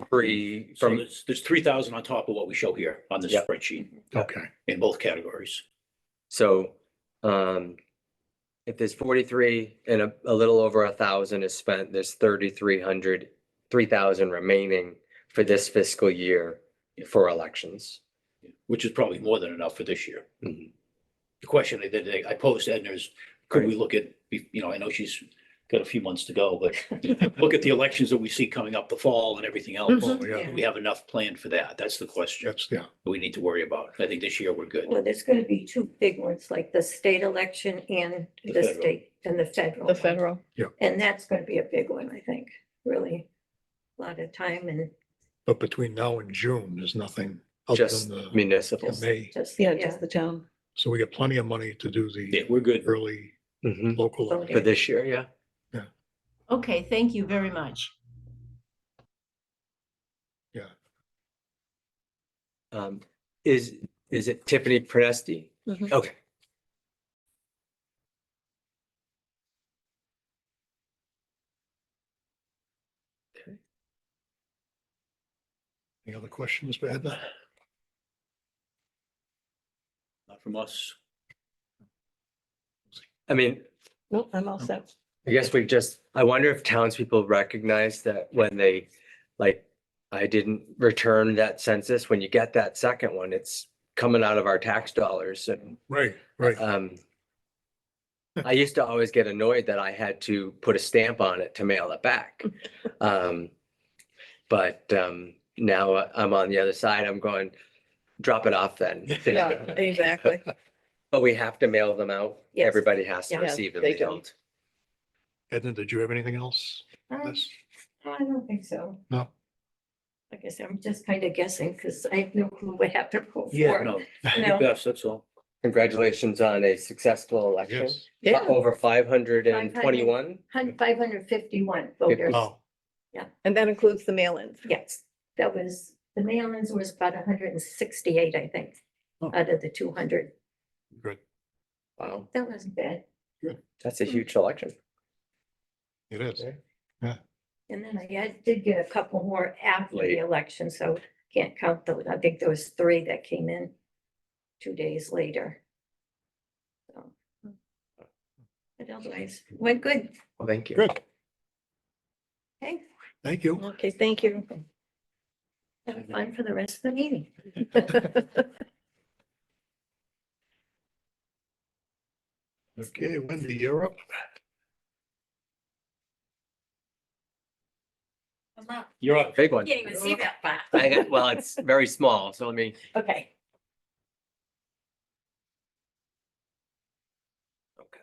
S2: free
S3: So
S2: from,
S3: there's 3,000 on top of what we show here on this
S2: Yeah.
S3: spreadsheet
S1: Okay,
S3: in both categories.
S2: so if there's 43 and a little over 1,000 is spent, there's 3,300, 3,000 remaining for this fiscal year for elections.
S3: Which is probably more than enough for this year.
S2: Mhm.
S3: The question that I posed to Edna is, could we look at, I know she's got a few months to go, but look at the elections that we see coming up the fall and everything else.
S1: oh, yeah,
S3: Do we have enough planned for that? That's the question
S1: yeah,
S3: that we need to worry about. I think this year we're good.
S9: Well, there's gonna be two big ones, like the state election and
S3: The
S9: the
S3: federal.
S9: state and the federal.
S8: The
S9: one.
S8: federal.
S9: And that's gonna be a big one, I think, really. A lot of time and
S1: but between now and June, there's nothing other
S2: Just
S1: than the
S2: municipal.
S1: May.
S9: just.
S8: Yeah, just the town.
S1: So we got plenty of money to do
S3: Yeah,
S1: the
S3: we're good.
S1: early
S2: Mhm.
S1: local.
S9: Voting.
S2: For this year, yeah.
S10: Okay, thank you very much.
S1: Yeah,
S2: Is it Tiffany Presti?
S8: Mhm.
S2: Okay.
S1: any other questions for Edna?
S3: Not from us.
S2: I mean,
S8: Nope, I'm all set.
S2: I guess I wonder if townspeople recognize that when they, like, I didn't return that census, when you get that second one, it's coming out of our tax dollars and,
S1: Right, right.
S2: I used to always get annoyed that I had to put a stamp on it to mail it back. But now I'm on the other side, I'm going, drop it off then.
S8: Yeah, exactly.
S2: But we have to mail them out.
S9: Yes.
S2: Everybody has to
S9: Yeah,
S2: receive them
S8: they do.
S2: mailed.
S1: Edna, did you have anything else? on
S9: Um,
S1: this?
S9: I don't think so.
S1: No,
S9: Like I said, I'm just kind of guessing because I have no clue what happened before.
S3: Yeah, no,
S9: No.
S3: your best, that's all.
S2: Congratulations on a successful election.
S1: yes.
S8: Yeah,
S2: Over 521.
S9: 551 voters.
S1: Oh,
S8: and that includes the mail-ins.
S9: Yes, that was, the mail-ins was about 168, I think,
S3: Oh.
S9: out of the 200.
S1: good.
S2: Wow,
S9: That wasn't bad.
S2: that's a huge election.
S1: It is.
S2: Yeah.
S9: And then I did get a couple more after the
S2: Late.
S9: election, so can't count those. I think there was 3 that came in 2 days later. So, but otherwise, went good.
S2: Well, thank you.
S1: Good,
S9: Okay,
S1: thank you.
S8: Okay, thank you.
S9: have fun for the rest of the meeting.
S1: Okay, Wendy, you're up.
S2: You're up. Big one.
S6: Can't even see that far.
S2: Well, it's very small, so let me.
S6: Okay.
S2: Okay.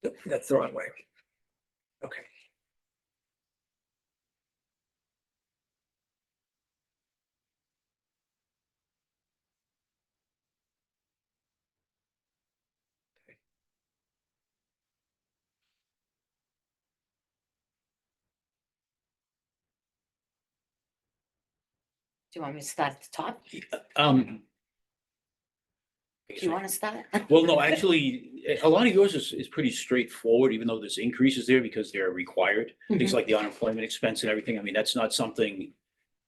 S2: Nope, that's the wrong way. Okay.
S6: Do you want me to start at the top?
S3: Um.
S6: Do you want to start?
S3: Well, no, actually, a lot of yours is pretty straightforward, even though there's increases there because they're required. Things like the unemployment expense and everything. I mean, that's not something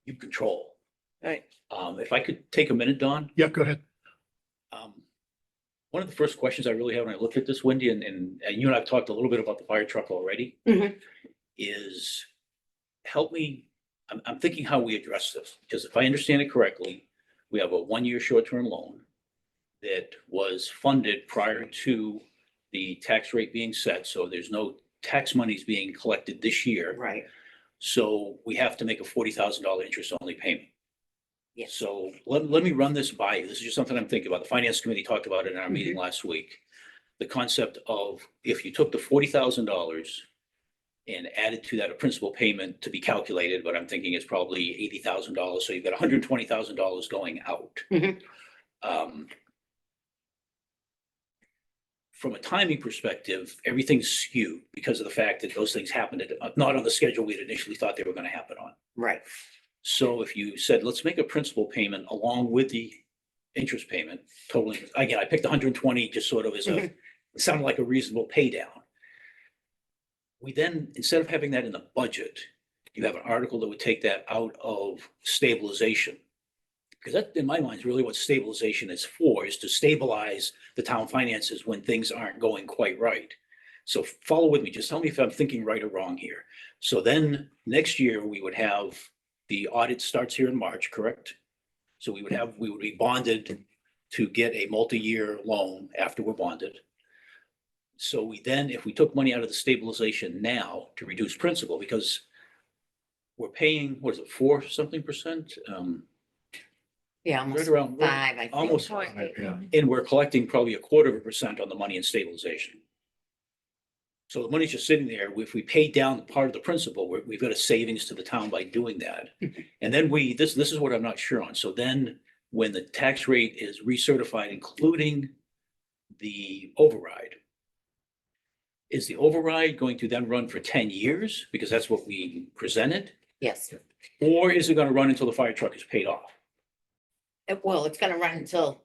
S3: you control.
S8: Right.
S3: If I could take a minute, Don.
S1: Yeah, go ahead.
S3: One of the first questions I really have when I looked at this, Wendy, and you and I've talked a little bit about the fire truck already,
S6: Mhm.
S3: is help me, I'm thinking how we address this, because if I understand it correctly, we have a 1-year short-term loan that was funded prior to the tax rate being set, so there's no tax monies being collected this year.
S6: Right.
S3: So we have to make a $40,000 interest-only payment.
S6: Yes.
S3: So let me run this by you. This is just something I'm thinking about. The finance committee talked about it in our meeting last week. The concept of if you took the $40,000 and added to that a principal payment to be calculated, but I'm thinking it's probably $80,000. So you've got $120,000 going out.
S6: Mhm.
S3: From a timing perspective, everything's skewed because of the fact that those things happened not on the schedule we had initially thought they were going to happen on.
S6: Right.
S3: So if you said, let's make a principal payment along with the interest payment totaling, again, I picked 120 just sort of as a, it sounded like a reasonable pay down. We then, instead of having that in the budget, you have an article that would take that out of stabilization. Because that, in my mind, is really what stabilization is for, is to stabilize the town finances when things aren't going quite right. So follow with me, just tell me if I'm thinking right or wrong here. So then next year, we would have, the audit starts here in March, correct? So we would be bonded to get a multi-year loan after we're bonded. So we then, if we took money out of the stabilization now to reduce principal, because we're paying, what is it, 4 something percent?
S6: Yeah,
S3: Right
S6: almost
S3: around,
S6: 5, I think.
S3: almost,
S1: Yeah.
S3: and we're collecting probably 1/4% on the money in stabilization. So the money's just sitting there. If we pay down part of the principal, we've got a savings to the town by doing that. And then this is what I'm not sure on. So then when the tax rate is recertified, including the override, is the override going to then run for 10 years? Because that's what we presented.
S6: Yes.
S3: Or is it going to run until the fire truck is paid off?
S6: Well, it's gonna run until,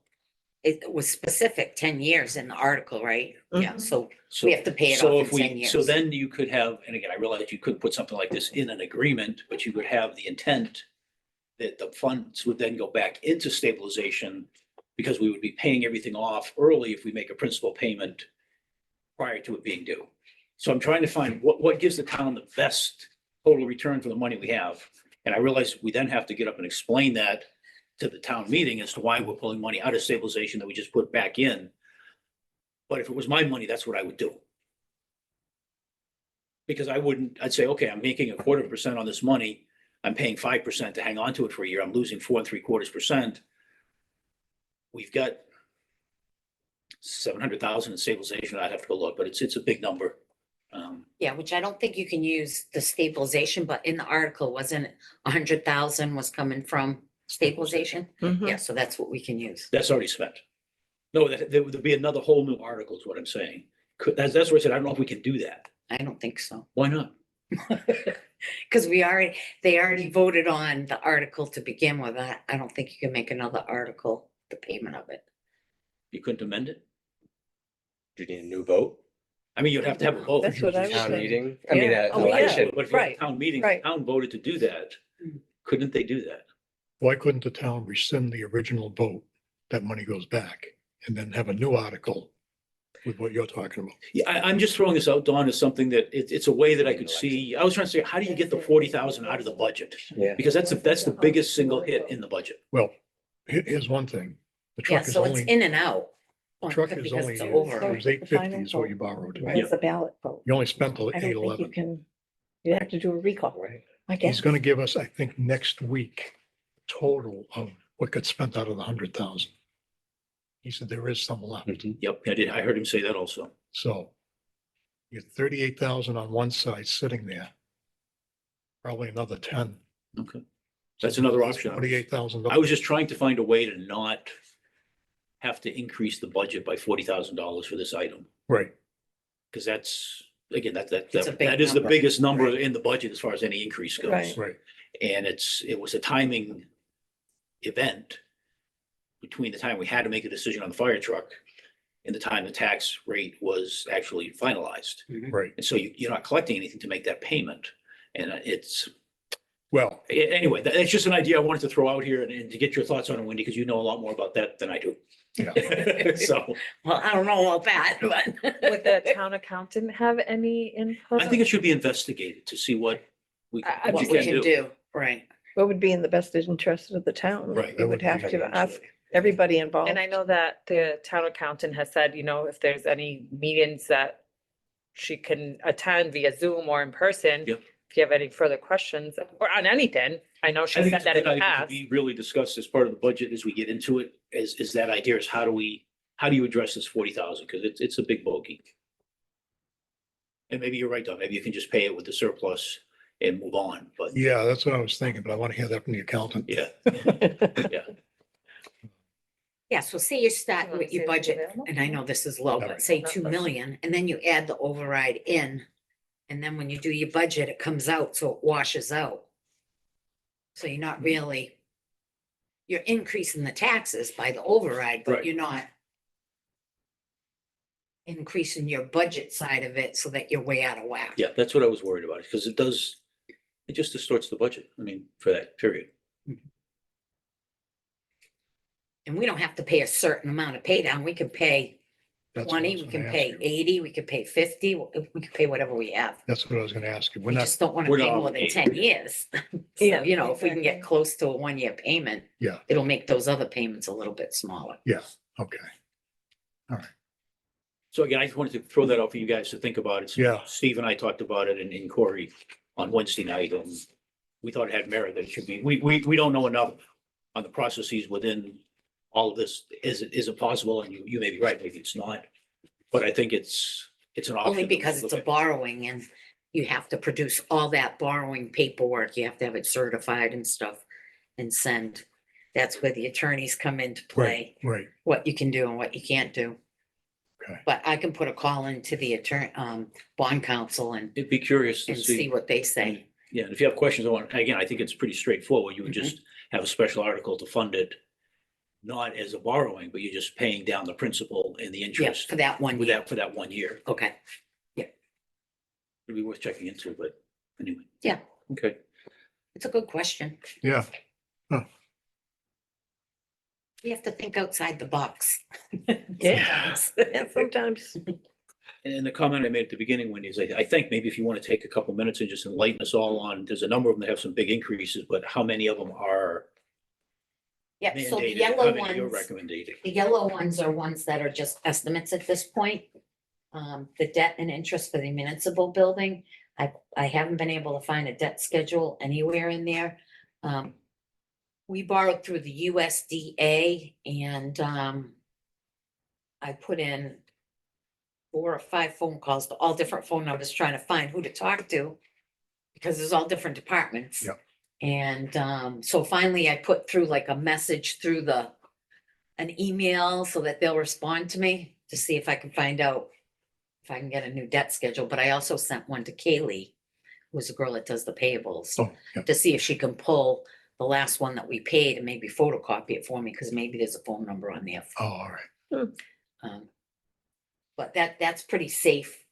S6: it was specific 10 years in the article, right? Yeah, so
S3: So
S6: we have to pay it
S3: so
S6: off
S3: if
S6: in
S3: we
S6: 10 years.
S3: So then you could have, and again, I realize you couldn't put something like this in an agreement, but you could have the intent that the funds would then go back into stabilization because we would be paying everything off early if we make a principal payment prior to it being due. So I'm trying to find what gives the town the best total return for the money we have. And I realize we then have to get up and explain that to the town meeting as to why we're pulling money out of stabilization that we just put back in. But if it was my money, that's what I would do. Because I'd say, okay, I'm making 1/4% on this money. I'm paying 5% to hang on to it for a year. I'm losing 4 3/4%. We've got 700,000 in stabilization. I'd have to go look, but it's a big number.
S6: Yeah, which I don't think you can use the stabilization, but in the article, wasn't it 100,000 was coming from stabilization?
S8: Mhm.
S6: Yeah, so that's what we can use.
S3: That's already spent. No, there would be another whole new article is what I'm saying. That's what I said. I don't know if we can do that.
S6: I don't think so.
S3: Why not?
S6: Because they already voted on the article to begin with. I don't think you can make another article, the payment of it.
S3: You couldn't amend it?
S2: Do you need a new vote?
S3: I mean, you'd have to have a vote.
S8: That's what I was
S2: Town
S8: saying.
S2: meeting, I mean,
S8: Yeah.
S2: an
S8: Oh, yeah.
S2: election.
S3: But if you had a
S8: Right,
S3: town meeting,
S8: right.
S3: town voted to do that, couldn't they do that?
S1: Why couldn't the town rescind the original vote? That money goes back and then have a new article with what you're talking about.
S3: Yeah, I'm just throwing this out, Dawn, as something that it's a way that I could see. I was trying to say, how do you get the 40,000 out of the budget?
S2: Yeah.
S3: Because that's the biggest single hit in the budget.
S1: Well, here's one thing. The
S6: Yeah,
S1: truck is
S6: so it's
S1: only,
S6: in and out.
S1: the truck is
S6: because
S1: only,
S6: it's
S1: it
S6: over.
S1: was 850 is what you borrowed.
S8: It's a ballot vote.
S1: You only spent the
S8: I don't think you
S1: 811.
S8: can, you have to do a recall,
S2: Right.
S8: I
S1: He's
S8: guess.
S1: gonna give us, I think, next week, total of what got spent out of the 100,000. He said there is some left.
S2: Mhm.
S3: Yep, I did. I heard him say that also.
S1: So you get 38,000 on one side sitting there. Probably another 10.
S3: Okay. That's another option.
S1: $48,000.
S3: I was just trying to find a way to not have to increase the budget by $40,000 for this item.
S1: Right.
S3: Because that's, again,
S6: It's a big
S3: that is the
S6: number.
S3: biggest number in the budget as far as any increase goes.
S8: Right.
S1: Right.
S3: And it was a timing event between the time we had to make a decision on the fire truck and the time the tax rate was actually finalized.
S1: Right.
S3: And so you're not collecting anything to make that payment. And it's,
S1: Well,
S3: anyway, that's just an idea I wanted to throw out here and to get your thoughts on it, Wendy, because you know a lot more about that than I do.
S1: yeah.
S3: So
S6: Well, I don't know about that, but.
S4: Would the town accountant have any input?
S3: I think it should be investigated to see what we
S4: I-
S6: What we can do, right.
S8: What would be in the best interest of the town?
S3: Right.
S8: We would have to ask everybody involved.
S4: And I know that the town accountant has said, if there's any meetings that she can attend via Zoom or in person.
S3: Yep.
S4: If you have any further questions or on anything, I know
S3: I
S4: she
S3: think
S4: said
S3: it's a
S4: that in
S3: good
S4: the
S3: idea to
S4: past.
S3: be really discussed as part of the budget as we get into it, is that idea is how do you address this 40,000? Because it's a big bogey. And maybe you're right, Don, maybe you can just pay it with the surplus and move on, but
S1: Yeah, that's what I was thinking, but I want to hear that from the accountant.
S3: yeah, yeah.
S6: Yeah, so say you start
S4: wanna
S6: with your
S4: say what's
S6: budget,
S4: available?
S6: and I know this is low,
S1: Yeah.
S6: but say
S4: Not
S6: 2
S4: much.
S6: million, and then you add the override in. And then when you do your budget, it comes out, so it washes out. So you're not really, you're increasing the taxes by the override, but
S3: Right.
S6: you're not increasing your budget side of it so that you're way out of whack.
S3: Yeah, that's what I was worried about, because it just distorts the budget, I mean, for that period.
S6: And we don't have to pay a certain amount of pay down. We can pay
S1: That's what I
S6: 20,
S1: was
S6: we can
S1: gonna
S6: pay
S1: ask you.
S6: 80, we can pay 50, we can pay whatever we have.
S1: That's what I was gonna ask you. We're
S6: We
S1: not,
S6: just don't want to
S3: we're
S6: pay
S3: not
S6: more than
S3: obligated.
S6: 10 years.
S8: Yeah,
S6: So, if we can get
S8: exactly.
S6: close to a 1-year payment.
S1: Yeah.
S6: It'll make those other payments a little bit smaller.
S1: yeah, okay.
S3: So again, I just wanted to throw that out for you guys to think about it.
S1: Yeah.
S3: Steve and I talked about it and Corey on Wednesday night, and we thought it had merit, that it should be, we don't know enough on the processes within all of this. Is it possible? And you may be right, maybe it's not. But I think it's an option.
S6: Only
S3: that we
S6: because
S3: look
S6: it's a
S3: at.
S6: borrowing and you have to produce all that borrowing paperwork. You have to have it certified and stuff and send. That's where the attorneys come into play,
S1: Right,
S6: what you can do and what you can't do.
S1: Okay.
S6: But I can put a call into the attorney, bond counsel and
S3: It'd be curious to
S6: see
S3: see.
S6: what they say.
S3: Yeah, and if you have questions on, again, I think it's pretty straightforward. You would
S6: Mhm.
S3: just have a special article to fund it. Not as a borrowing, but you're just paying down the principal and the
S6: Yeah,
S3: interest
S6: for that 1
S3: with
S6: year.
S3: that, for that 1 year.
S6: Okay.
S3: It'd be worth checking into, but anyway.
S6: Yeah.
S3: Okay.
S6: It's a good question.
S1: yeah.
S6: You have to think outside the box.
S8: Yeah.
S6: sometimes.
S8: And sometimes,
S3: And the comment I made at the beginning, Wendy, is I think maybe if you want to take a couple minutes and just enlighten us all on, there's a number of them that have some big increases, but how many of them are
S6: Yeah, so the
S3: mandated? How
S6: yellow
S3: many you're
S6: ones.
S3: recommending?
S6: The yellow ones are ones that are just estimates at this point. The debt and interest for the municipal building, I haven't been able to find a debt schedule anywhere in there. We borrowed through the USDA and, I put in 4 or 5 phone calls to all different phone numbers trying to find who to talk to. Because there's all different departments.
S1: Yep.
S6: And, so finally I put through like a message through an email so that they'll respond to me to see if I can find out if I can get a new debt schedule, but I also sent one to Kaylee, who's the girl that does the payables,
S1: Oh, yeah.
S6: to see if she can pull the last one that we paid and maybe photocopy it for me, because maybe there's a phone number on there.
S1: Oh, all right.
S6: Um, But that's pretty safe,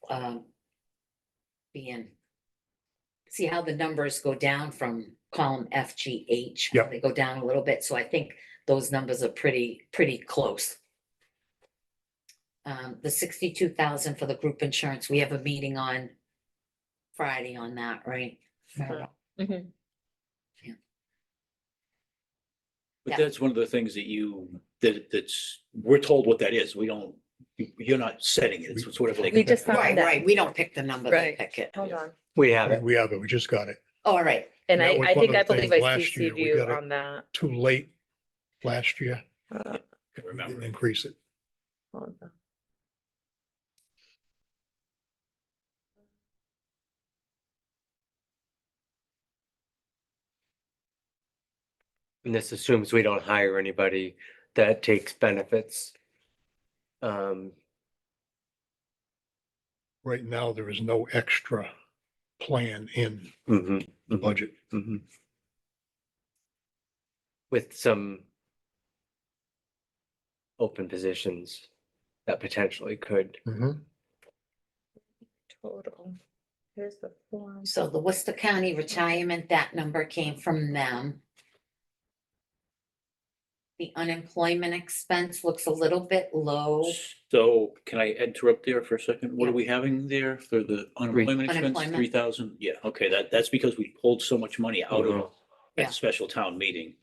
S6: being. See how the numbers go down from column F, G, H?
S1: Yep.
S6: They go down a little bit, so I think those numbers are pretty close. The 62,000 for the group insurance, we have a meeting on Friday on that, right?
S4: Mhm.
S3: But
S6: Yeah.
S3: that's one of the things that's, we're told what that is. We don't, you're not setting it. It's whatever they.
S4: We just
S6: Right,
S4: found that.
S6: right, we don't pick the number, they
S4: Right.
S6: pick it.
S4: Hold on.
S2: We have it.
S1: We have it, we just got it.
S6: All right,
S4: And
S1: That
S4: I,
S1: was
S4: I
S1: one
S4: think,
S1: of
S4: I
S1: the
S4: believe
S1: things
S4: I
S1: last year,
S4: CC'd
S1: we
S4: you
S1: got it.
S4: on that.
S1: Too late last year.
S8: Uh,
S3: Remember.
S1: Didn't increase it.
S8: hold on.
S2: And this assumes we don't hire anybody that takes benefits.
S1: Right now, there is no extra plan in
S2: Mhm,
S1: the
S2: mhm,
S1: budget.
S2: mhm. With some open positions that potentially could.
S1: Mhm.
S4: Total. Here's the form.
S6: so the Worcester County retirement, that number came from them. The unemployment expense looks a little bit low.
S3: So can I interrupt there for a second? What are
S6: Yeah.
S3: we having there for the unemployment expense?
S6: Unemployment.
S3: 3,000? Yeah, okay, that's because we pulled so much money out of
S2: Mhm.
S6: Yeah.
S3: that special town meeting.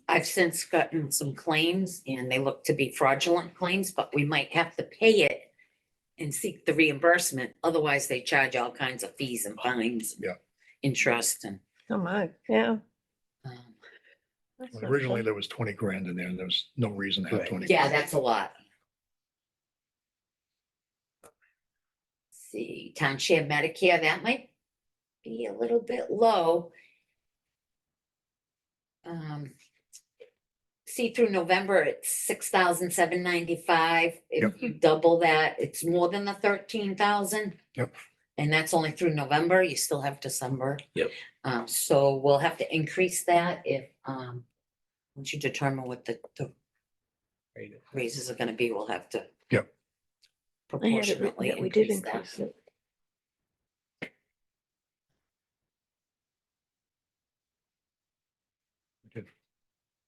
S6: I've since gotten some claims and they look to be fraudulent claims, but we might have to pay it and seek the reimbursement. Otherwise, they charge all kinds of fees and fines.
S1: Yeah.
S6: Interest and,
S8: Oh, my, yeah.
S6: um,
S8: That's
S1: Well,
S8: not
S1: originally,
S8: bad.
S1: there was 20 grand in there and there was no reason to have
S2: Right.
S1: 20.
S6: yeah, that's a lot. See, town share Medicare, that might be a little bit low. See, through November, it's 6,795. If you double that, it's more than the 13,000.
S1: Yep.
S6: And that's only through November. You still have December.
S3: Yep.
S6: So we'll have to increase that if, once you determine what the raises are gonna be, we'll have to.
S1: Yep.
S8: I had it written
S6: Proportionately
S8: that we did
S6: increase that.
S8: increase it.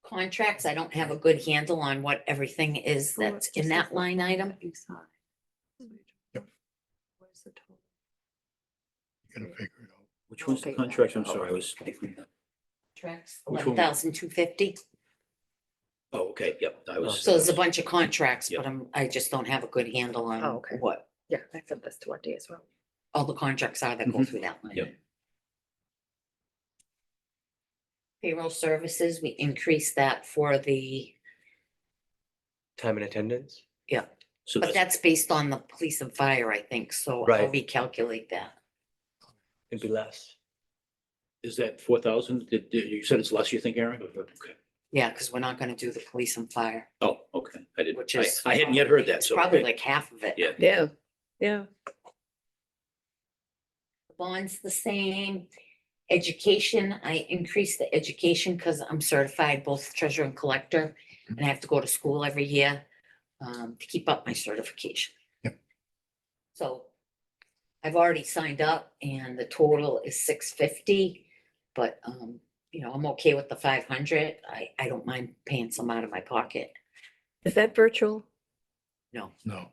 S6: Contracts, I don't have a good handle on what everything is
S8: Oh,
S6: that's
S8: it
S6: in
S8: just
S6: that
S8: says the
S6: line item.
S8: that you saw.
S1: Yep.
S8: Where's the total?
S1: You gotta figure it out.
S3: Which one's the
S6: Okay.
S3: contract? I'm sorry, I was.
S6: Contracts,
S3: Which one?
S6: 11,250.
S3: Oh, okay, yep, I was.
S6: So there's a bunch of contracts, but
S3: Yep.
S6: I just don't have a good handle
S4: Oh,
S6: on
S4: okay.
S6: what
S4: Yeah, I sent this to Wendy as well.
S6: all the contracts are that go
S3: Mhm.
S6: through that line.
S3: Yep.
S6: Payroll services, we increased that for the,
S2: Time and attendance.
S3: So
S6: but that's based on the police and fire, I think, so I'll
S2: Right.
S6: recalculate that.
S2: It'd be less.
S3: is that 4,000? You said it's less, you think, Aaron? Okay.
S6: Yeah, because we're not gonna do the police and fire,
S3: Oh, okay, I didn't,
S6: which is.
S3: I hadn't yet heard that,
S6: It's
S3: so.
S6: probably
S3: okay.
S6: like half of it.
S3: Yeah.
S8: Yeah, yeah.
S6: Bond's the same. Education, I increased the education because I'm certified both treasurer and collector. And I have to go to school every year to keep up my certification.
S1: Yep.
S6: So I've already signed up and the total is 650. But I'm okay with the 500. I don't mind paying some out of my pocket.
S8: Is that virtual?
S6: No,
S1: No,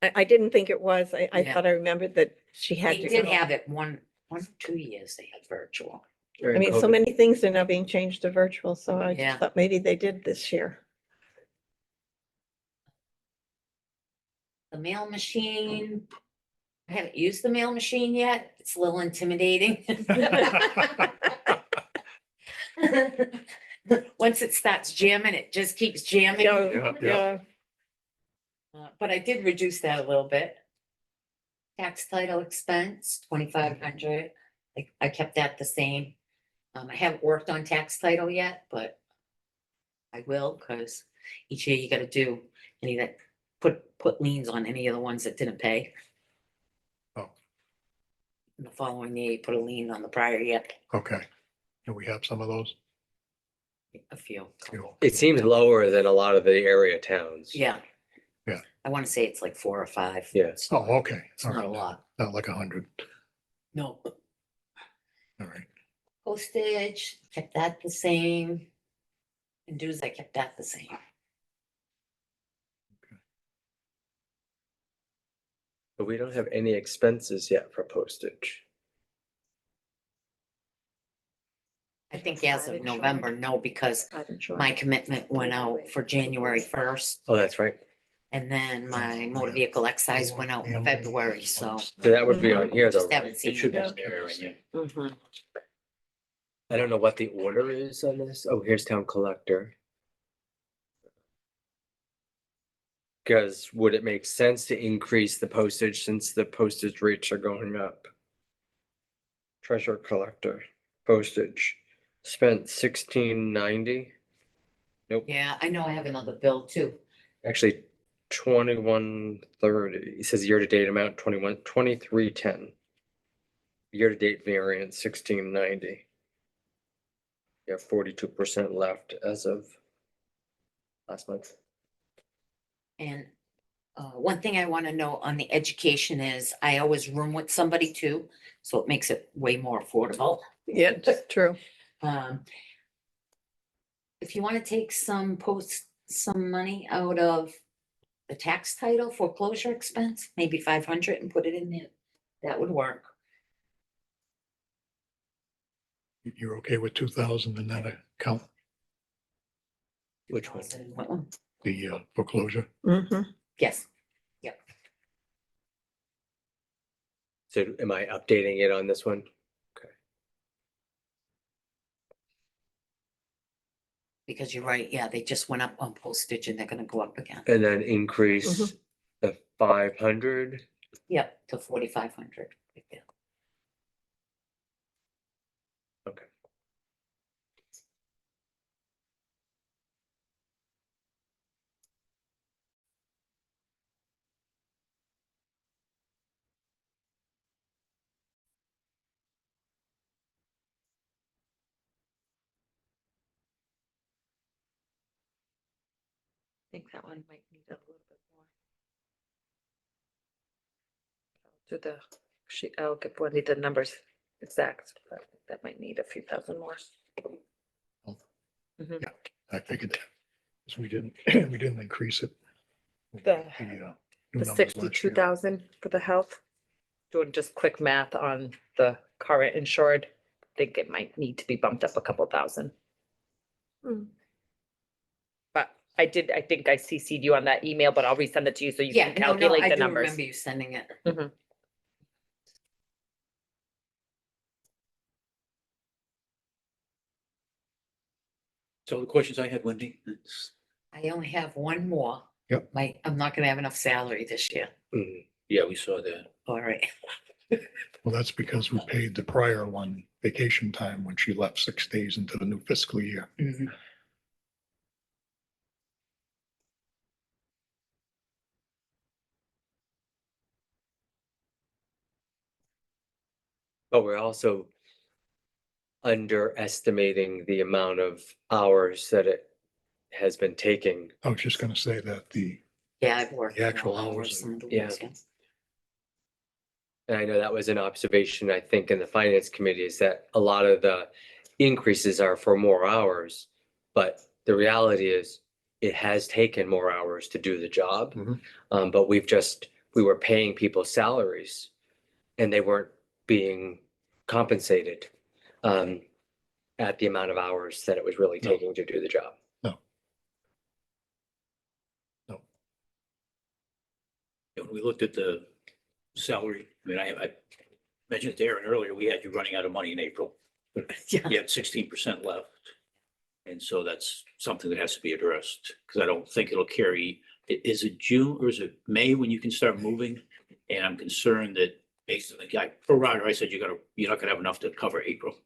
S8: I didn't think it was. I
S6: Yeah.
S8: thought I remembered that she had
S6: they
S8: to
S6: did
S8: go.
S6: have it one or 2 years they had virtual.
S8: I mean, so many things are now being changed to virtual, so I
S6: Yeah.
S8: just thought maybe they did this year.
S6: The mail machine, I haven't used the mail machine yet. It's a little intimidating. Once it starts jamming, it just keeps jamming.
S8: Yeah,
S1: yeah.
S8: yeah.
S6: But I did reduce that a little bit. Tax title expense, 2,500. I kept that the same. I haven't worked on tax title yet, but I will, because each year you gotta do any that, put liens on any of the ones that didn't pay.
S1: Oh,
S6: In the following year, you put a lien on the prior year,
S1: okay. And we have some of those?
S6: a few.
S1: You know,
S2: It seems lower than a lot of the area towns.
S6: Yeah,
S1: Yeah.
S6: I want to say it's like 4 or 5.
S2: Yeah.
S6: It's
S1: Oh, okay.
S6: it's
S1: All
S6: not a
S1: right.
S6: lot.
S1: Not like 100.
S6: No.
S1: All right.
S6: Postage, kept that the same. And dues, I kept that the same.
S2: But we don't have any expenses yet for postage.
S6: I think as of
S4: Private
S6: November, no, because
S4: Private insurance.
S6: my commitment went out for January 1st.
S2: Oh, that's right.
S6: And then my motor vehicle excise went out in February, so
S2: So that would be on here though,
S6: just haven't
S2: right?
S6: seen
S3: It should be
S6: it.
S3: there, yeah.
S4: Mhm.
S2: I don't know what the order is on this. Oh, here's town collector. Because would it make sense to increase the postage since the postage rates are going up? Treasurer collector, postage, spent $16.90. Nope,
S6: Yeah, I know I have another bill too.
S2: actually $21.30. It says year-to-date amount 23.10. Year-to-date variance $16.90. You have 42% left as of last month.
S6: And one thing I want to know on the education is I always room with somebody too, so it makes it way more affordable.
S8: Yeah, it's true.
S6: If you want to take some money out of the tax title foreclosure expense, maybe 500 and put it in there, that would work.
S1: You're okay with 2,000 in that account,
S2: Which one?
S6: What one?
S1: the foreclosure?
S8: Mhm.
S6: Yes,
S2: So am I updating it on this one?
S6: because you're right. Yeah, they just went up on postage and they're gonna go up again.
S2: And then increase the 500.
S6: Yep, to 4,500.
S2: Okay.
S4: I think that one might need a little bit more. To the sheet, I'll give Wendy the numbers exact, but that might need a few thousand more. Mhm.
S1: Yeah, I figured that. 'Cause we didn't, we didn't increase it.
S4: The
S1: new
S4: The
S1: numbers last
S4: 62,000 for the health. Doing just quick math on the current insured, I think it might need to be bumped up a couple thousand.
S8: Hmm.
S4: But I think I CC'd you on that email, but I'll resend it to you so you
S6: Yeah,
S4: can
S6: no,
S4: calculate
S6: I
S4: the
S6: do
S4: numbers.
S6: remember you sending it.
S4: Mhm.
S3: So the questions I had, Wendy, it's-
S6: I only have one more.
S1: Yep.
S6: I'm not gonna have enough salary this year.
S2: Mhm.
S3: yeah, we saw that.
S6: All right.
S1: Well, that's because we paid the prior one vacation time when she left 6 days into the new fiscal year.
S6: Mhm.
S2: But we're also underestimating the amount of hours that it has been taking.
S1: I was just gonna say that
S6: Yeah, I've worked.
S1: The actual
S6: more
S1: hours
S6: some of the
S2: yeah.
S6: weeks, yeah.
S2: And I know that was an observation, I think, in the finance committee is that a lot of the increases are for more hours. But the reality is it has taken more hours to do the job.
S1: Mhm.
S2: But we were paying people salaries and they weren't being compensated at the amount of hours that it was really
S1: No.
S2: taking to do the job.
S3: When we looked at the salary, I mean, I mentioned to Aaron earlier, we had you running out of money in April.
S6: Yeah.
S3: You had 16% left. And so that's something that has to be addressed, because I don't think it'll carry, is it June or is it May when you can start moving? And I'm concerned that based on the guy, pro rata, I said you're not gonna have enough to cover April.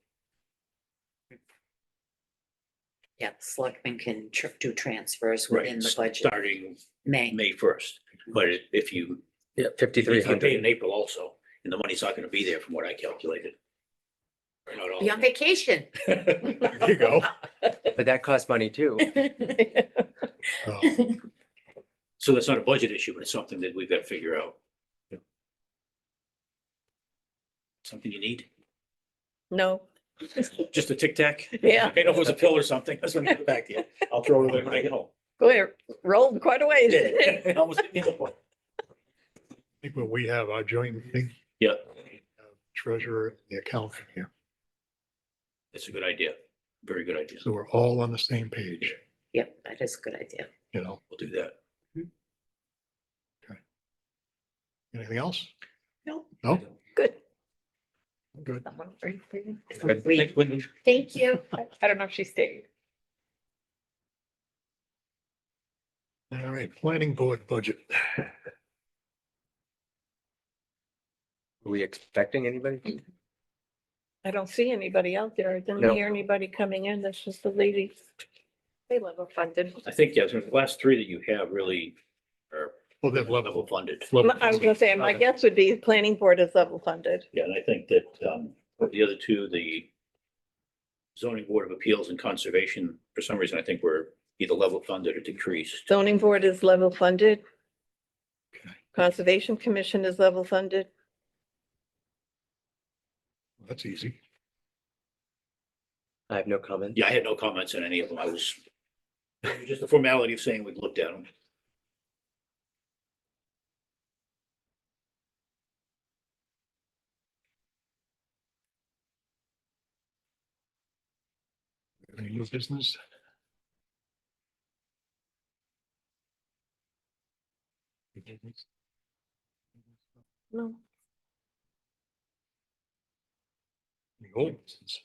S6: Yeah, the selectmen can do transfers
S3: Right,
S6: within the budget.
S3: starting
S6: May.
S3: May 1st. But if you,
S2: Yeah,
S3: if you pay in
S2: 5,300.
S3: April also, and the money's not gonna be there from what I calculated. Or not all
S6: Be
S3: of
S6: on vacation.
S1: there you go.
S2: But that costs money too.
S1: Uh,
S3: So that's not a budget issue, but it's something that we've got to figure out. Something you need?
S8: No,
S3: Just a tic tac?
S8: Yeah.
S3: I know if it was a pill or something. I was gonna give it back to you. I'll throw it away when I get home.
S8: go ahead, rolled quite a ways.
S3: Yeah, almost hit me in the foot.
S1: I think when we have our joint meeting,
S3: Yeah,
S1: treasurer, and the accountant here,
S3: it's a good idea. Very good idea.
S1: so we're all on the same page,
S6: Yep, that is a good idea.
S1: you know?
S3: We'll do that.
S1: Anything else?
S8: No.
S1: No?
S8: Good.
S1: Good.
S2: Good.
S6: We-
S3: Thanks, Wendy.
S6: Thank you.
S4: I don't know if she stayed.
S1: All right, planning board budget.
S2: Are we expecting anybody?
S8: I don't see anybody out there. I didn't
S2: No.
S8: hear anybody coming in. That's just the lady.
S4: They level funded.
S3: I think, yeah, so the last three that you have really are
S1: Well, they're
S3: level funded.
S8: I was gonna say, my guess would be planning board is level funded.
S3: Yeah, and I think that the other two, the zoning board of appeals and conservation, for some reason, I think we're either level funded or decreased.
S8: Zoning board is level funded.
S1: Okay.
S8: Conservation Commission is level funded.
S1: That's easy.
S2: I have no comment.
S3: Yeah, I had no comments on any of them. I was just the formality of saying we'd looked at them.
S1: Any new business?
S8: No.
S1: Any old business?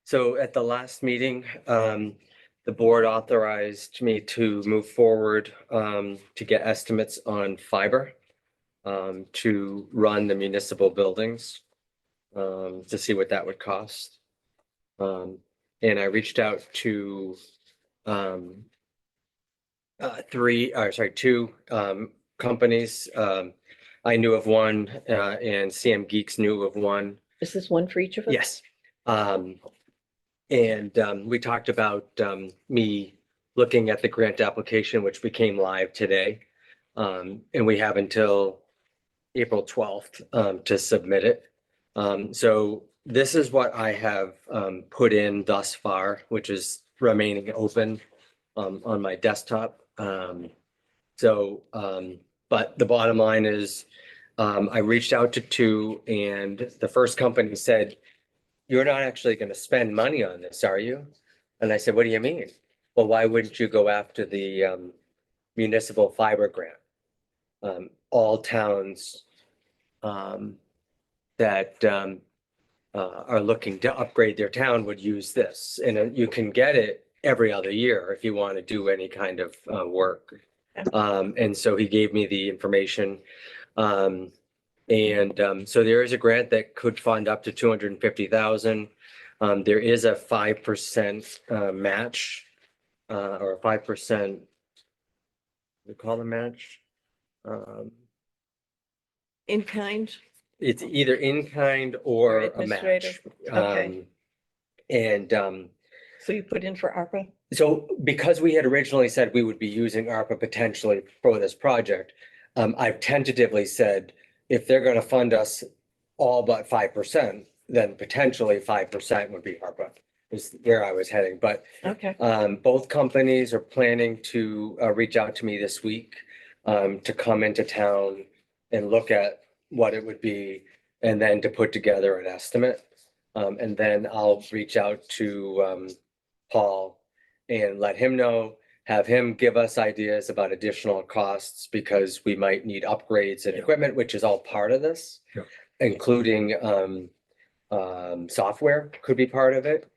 S2: So at the last meeting, the board authorized me to move forward, to get estimates on fiber, to run the municipal buildings, to see what that would cost. And I reached out to, two, companies. I knew of one, and CM Geeks knew of one.
S8: Is this one for each of us?
S2: Yes. We talked about me looking at the grant application, which became live today. And we have until April 12th to submit it. So this is what I have put in thus far, which is remaining open on my desktop. But the bottom line is, I reached out to two, and the first company said, "You're not actually going to spend money on this, are you?" And I said, "What do you mean?" "Well, why wouldn't you go after the municipal fiber grant? All towns that are looking to upgrade their town would use this, and you can get it every other year if you want to do any kind of work." And so he gave me the information. So there is a grant that could fund up to 250,000. There is a 5% match, or a 5%, we call it match.
S8: In kind?
S2: It's either in kind or a match.
S8: Administrative, okay. So you put in for ARPA?
S2: So because we had originally said we would be using ARPA potentially for this project, I've tentatively said, if they're gonna fund us all but 5%, then potentially 5% would be ARPA, is where I was heading. But
S8: Okay,
S2: both companies are planning to reach out to me this week to come into town and look at what it would be, and then to put together an estimate. And then I'll reach out to Paul and let him know, have him give us ideas about additional costs, because we might need upgrades and equipment, which is all part of this,
S1: Yeah.
S2: including software could be part of it.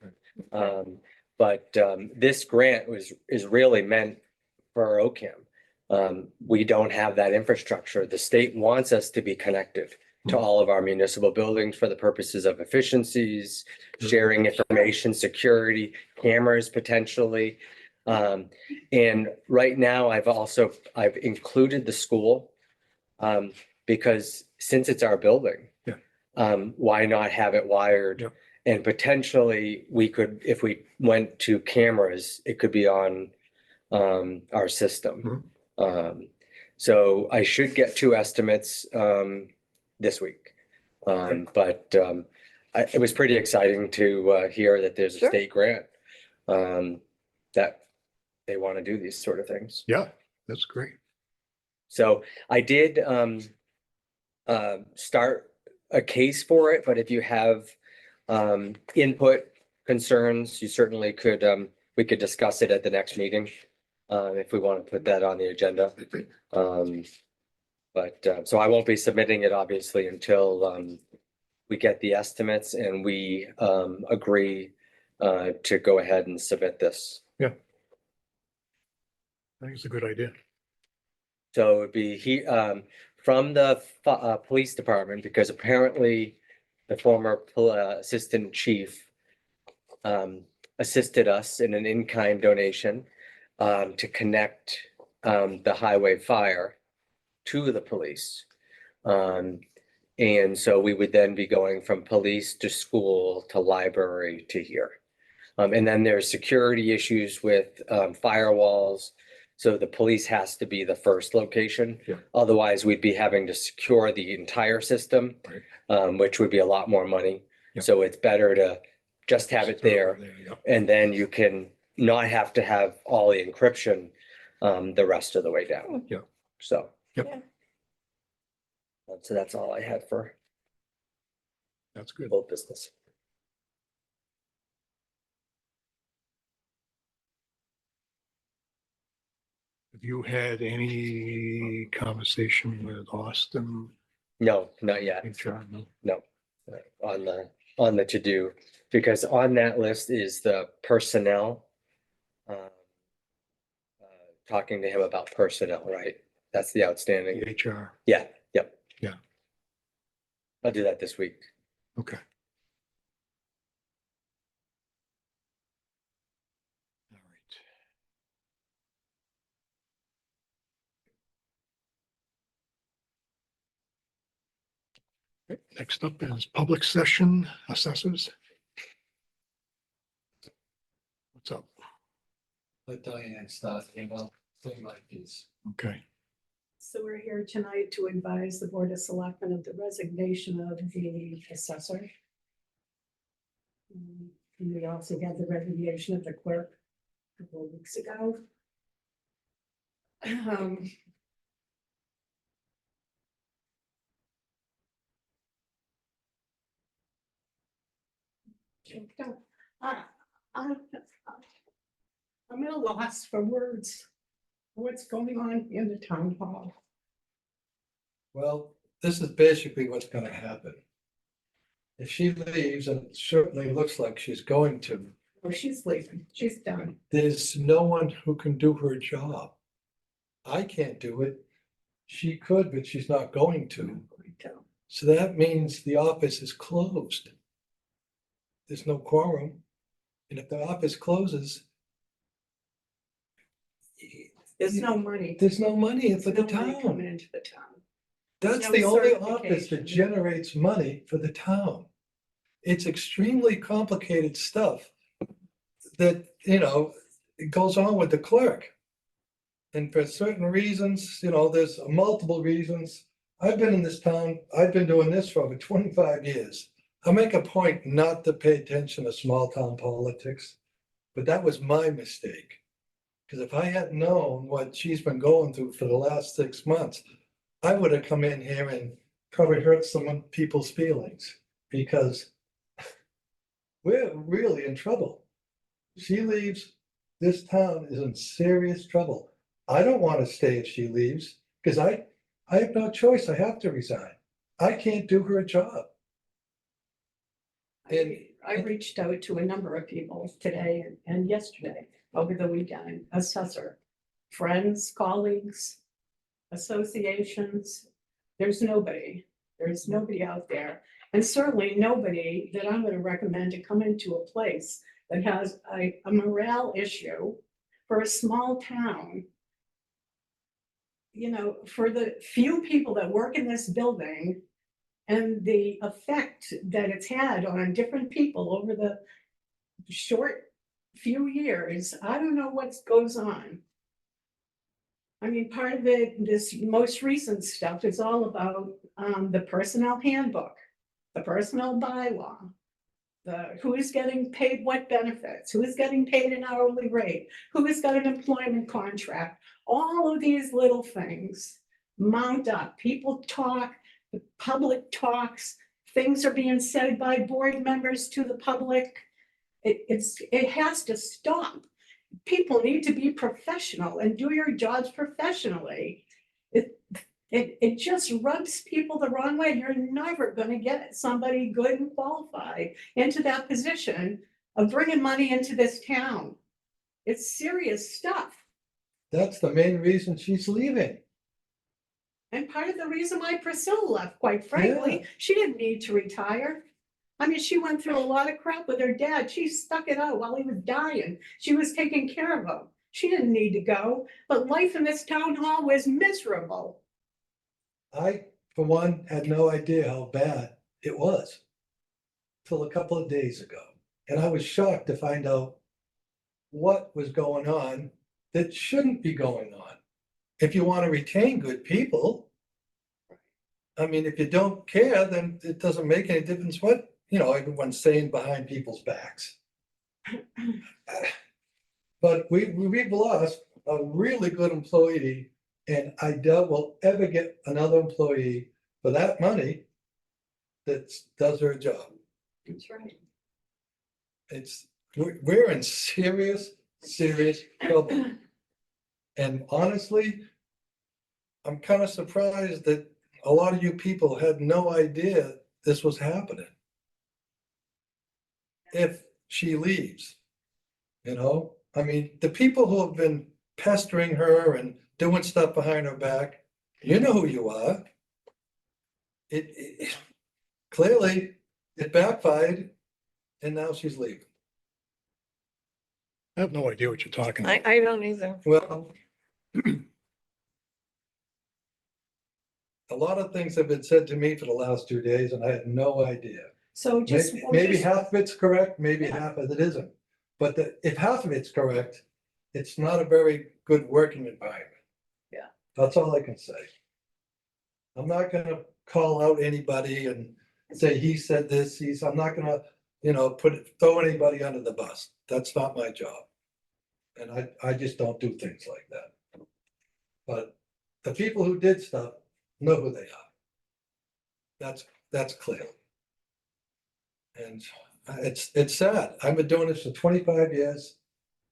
S2: But this grant is really meant for OCAM. We don't have that infrastructure. The state wants us to be connected to all of our municipal buildings for the purposes of efficiencies, sharing information, security, cameras potentially. And right now I've included the school, because since it's our building, why not have it wired?
S1: Yep.
S2: And potentially we could, if we went to cameras, it could be on our system. So I should get 2 estimates this week. But it was pretty exciting to hear that there's a
S8: Sure.
S2: state grant that they want to do these sort of things.
S1: Yeah, that's great.
S2: So I did start a case for it, but if you have input concerns, you certainly could, we could discuss it at the next meeting if we want to put that on the agenda. So I won't be submitting it obviously until we get the estimates and we agree to go ahead and submit this.
S1: I think it's a good idea.
S2: So it'd be from the police department, because apparently the former assistant chief assisted us in an in-kind donation to connect the highway fire to the police. And so we would then be going from police to school to library to here. And then there's security issues with firewalls. So the police has to be the first location.
S1: Yeah.
S2: Otherwise, we'd be having to secure the entire system, which would be a lot more money.
S1: Yeah.
S2: So it's better to just have it there.
S1: Yeah.
S2: And then you can not have to have all the encryption the rest of the way down.
S1: Yeah.
S2: So.
S1: Yep.
S8: Yeah.
S2: So that's all I had for
S1: That's good.
S2: both business.
S1: Have you had any conversation with Austin?
S2: No, not yet.
S1: HR? No?
S2: No, on the to-do, because on that list is the personnel. Talking to him about personnel, right? That's the outstanding.
S1: HR,
S2: Yeah, yep.
S1: Yeah.
S2: I'll do that this week.
S1: okay. All right. Okay, next up is public session assessors. What's up?
S11: Let Diane start, thing like this.
S1: Okay,
S12: So we're here tonight to advise the Board of Selectmen of the resignation of the assessor. And we also had the resignation of the clerk a couple of weeks ago. I'm at a loss for words. What's going on in the town hall?
S11: Well, this is basically what's gonna happen. If she leaves, and it certainly looks like she's going to,
S12: Oh, she's leaving. She's done.
S11: there's no one who can do her job. I can't do it. She could, but she's not going to. So that means the office is closed. There's no quorum. And if the office closes,
S12: There's no money.
S11: there's no money for the
S12: There's no money
S11: town.
S12: Coming into the town.
S11: That's
S12: no
S11: the only office
S12: certification.
S11: that generates money for the town. It's extremely complicated stuff that, it goes on with the clerk. And for certain reasons, there's multiple reasons. I've been in this town, I've been doing this for over 25 years. I make a point not to pay attention to small town politics, but that was my mistake. Because if I had known what she's been going through for the last 6 months, I would have come in here and probably hurt some people's feelings, because we're really in trouble. She leaves, this town is in serious trouble. I don't want to stay if she leaves, because I have no choice. I have to resign. I can't do her job. And
S12: I reached out to a number of people today and yesterday, over the weekend, assessor, friends, colleagues, associations. There's nobody out there. And certainly nobody that I'm going to recommend to come into a place that has a morale issue for a small town. For the few people that work in this building and the effect that it's had on different people over the short few years, I don't know what goes on. I mean, part of it, this most recent stuff is all about the personnel handbook, the personnel bylaw, the who is getting paid what benefits, who is getting paid an hourly rate, who has got an employment contract. All of these little things mount up. People talk, the public talks, things are being said by board members to the public. It has to stop. People need to be professional and do your jobs professionally. It just rubs people the wrong way. You're never gonna get somebody good and qualified into that position of bringing money into this town. It's serious stuff.
S11: That's the main reason she's leaving.
S12: And part of the reason why Priscilla left, quite frankly, she didn't need to retire. I mean, she went through a lot of crap with her dad. She stuck it out while he was dying. She was taking care of him. She didn't need to go, but life in this town hall was miserable.
S11: I, for one, had no idea how bad it was till a couple of days ago. And I was shocked to find out what was going on that shouldn't be going on. If you want to retain good people, I mean, if you don't care, then it doesn't make any difference what, everyone's saying behind people's backs. But we've lost a really good employee, and I doubt we'll ever get another employee for that money that does her job.
S12: That's right.
S11: We're in serious trouble. And honestly, I'm kind of surprised that a lot of you people had no idea this was happening. If she leaves, I mean, the people who have been pestering her and doing stuff behind her back, you know who you are. It clearly it backfired, and now she's leaving.
S1: I have no idea what you're talking about.
S8: I don't either.
S11: Well, a lot of things have been said to me for the last 2 days, and I had no idea.
S12: So just.
S11: Maybe half of it's correct, maybe half of it isn't. But if half of it's correct, it's not a very good working environment.
S12: Yeah.
S11: That's all I can say. I'm not gonna call out anybody and say he said this, I'm not gonna, throw anybody under the bus. That's not my job. And I just don't do things like that. But the people who did stuff know who they are. That's clear. And it's sad. I've been doing this for 25 years,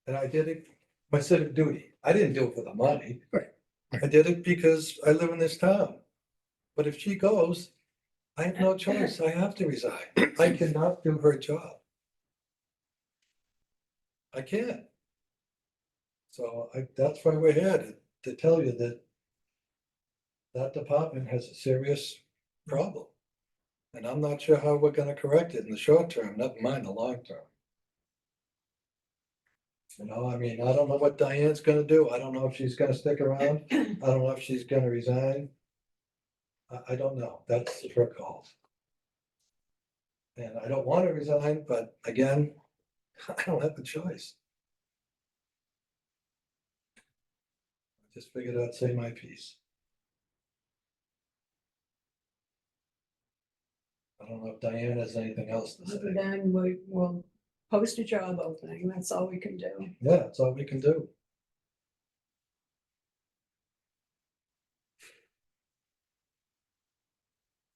S11: and I did it my civic duty. I didn't do it for the money.
S1: Right.
S11: I did it because I live in this town. But if she goes, I have no choice. I have to resign. I cannot do her job. I can't. So that's why we're here, to tell you that that department has a serious problem. And I'm not sure how we're gonna correct it in the short term, never mind the long term. I mean, I don't know what Diane's gonna do. I don't know if she's gonna stick around. I don't know if she's gonna resign. I don't know. That's her call. And I don't want to resign, but again, I don't have a choice. I just figured I'd say my piece. I don't know if Diane has anything else to say.
S12: Other than we'll post a job opening, that's all we can do.
S11: Yeah, that's all we can do.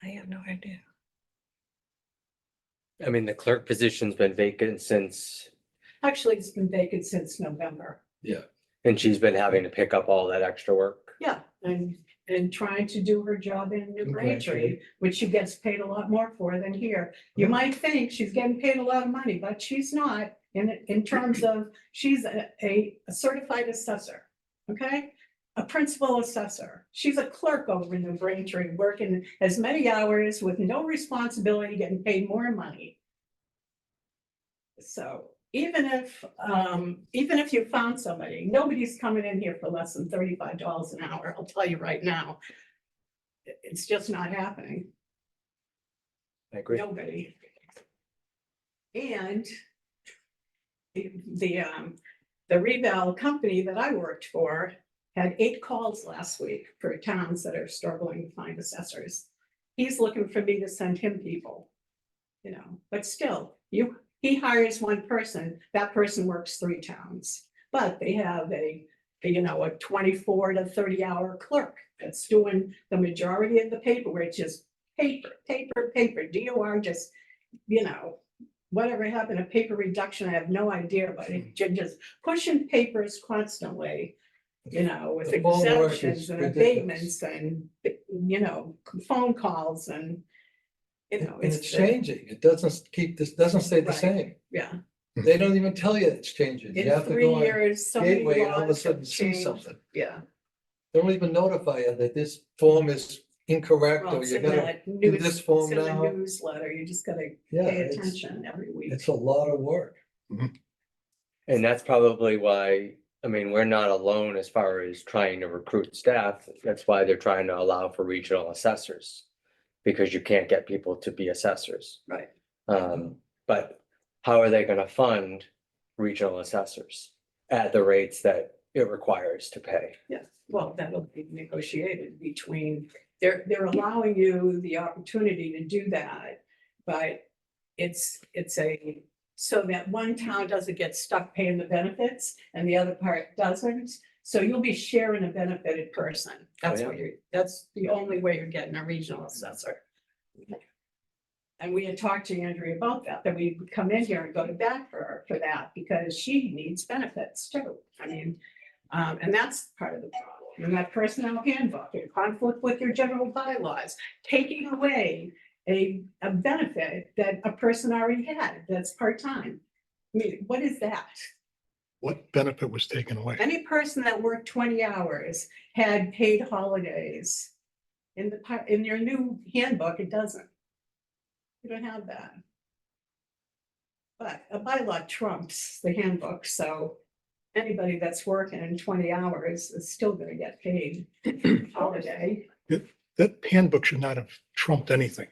S8: I have no idea.
S2: I mean, the clerk position's been vacant since,
S12: Actually, it's been vacant since November.
S2: and she's been having to pick up all that extra work.
S12: Yeah, and trying to do her job in New
S11: New
S12: Braintree,
S11: Braintree.
S12: which she gets paid a lot more for than here. You might think she's getting paid a lot of money, but she's not in terms of, she's a certified assessor, okay? A principal assessor. She's a clerk over in New Braintree, working as many hours with no responsibility, getting paid more money. So even if you found somebody, nobody's coming in here for less than $35 an hour, I'll tell you right now. It's just not happening.
S2: I agree.
S12: Nobody. And the revale company that I worked for had 8 calls last week for towns that are struggling to find assessors. He's looking for me to send him people, you know, but still, he hires one person, that person works 3 towns. But they have a 24 to 30 hour clerk that's doing the majority of the paperwork, just paper, DOR just, whatever happened to paper reduction, I have no idea, but it just pushing papers constantly, with
S11: The phone work is
S12: exemptions and
S11: ridiculous.
S12: abatements and, phone calls and,
S11: And it's changing. It doesn't stay the
S12: Right.
S11: same.
S12: Yeah.
S11: They don't even tell you it's changing. You
S12: In
S11: have to
S12: 3
S11: go on
S12: years, so many
S11: Gateway and all of a
S12: laws
S11: sudden
S12: have
S11: see
S12: changed.
S11: something.
S12: Yeah.
S11: They don't even notify you that this form is incorrect
S12: Well,
S11: or
S12: it's
S11: you
S12: in
S11: gotta
S12: that
S11: do
S12: news,
S11: this form
S12: it's in the
S11: now.
S12: newsletter, you just gotta
S11: Yeah,
S12: pay
S11: it's,
S12: attention every week.
S11: it's a lot of work.
S2: And that's probably why, I mean, we're not alone as far as trying to recruit staff. That's why they're trying to allow for regional assessors. Because you can't get people to be assessors.
S12: Right.
S2: But how are they gonna fund regional assessors at the rates that it requires to pay?
S12: Yes, well, that'll be negotiated between, they're allowing you the opportunity to do that. But it's so that one town doesn't get stuck paying the benefits and the other part doesn't. So you'll be sharing a benefited person. That's
S2: yeah.
S12: what that's the only way you're getting a regional assessor. And we had talked to Andrea about that we would come in here and go to bat for her for that because she needs benefits too. I mean, and that's part of the problem. And that personnel handbook, in conflict with your general bylaws, taking away a benefit that a person already had that's part-time. I mean, what is that?
S1: What benefit was taken away?
S12: Any person that worked 20 hours had paid holidays. In your new handbook, it doesn't. You don't have that. But a bylaw trumps the handbook, so anybody that's working 20 hours is still gonna get paid holiday.
S1: That handbook should not have trumped anything.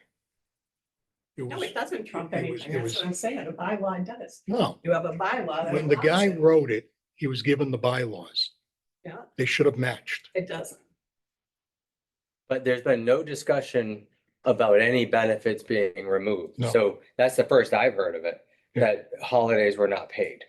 S1: It
S12: No,
S1: was,
S12: it doesn't trump
S1: it was-
S12: anything. That's what I'm saying. A bylaw does.
S1: no,
S12: You have a bylaw. that
S1: when the
S12: allows
S1: guy
S12: it.
S1: wrote it, he was given the bylaws.
S12: Yeah,
S1: They should have matched.
S12: it doesn't.
S2: But there's been no discussion about any benefits being removed.
S1: No.
S2: So that's the first I've heard of it,
S1: Yeah.
S2: that holidays were not paid.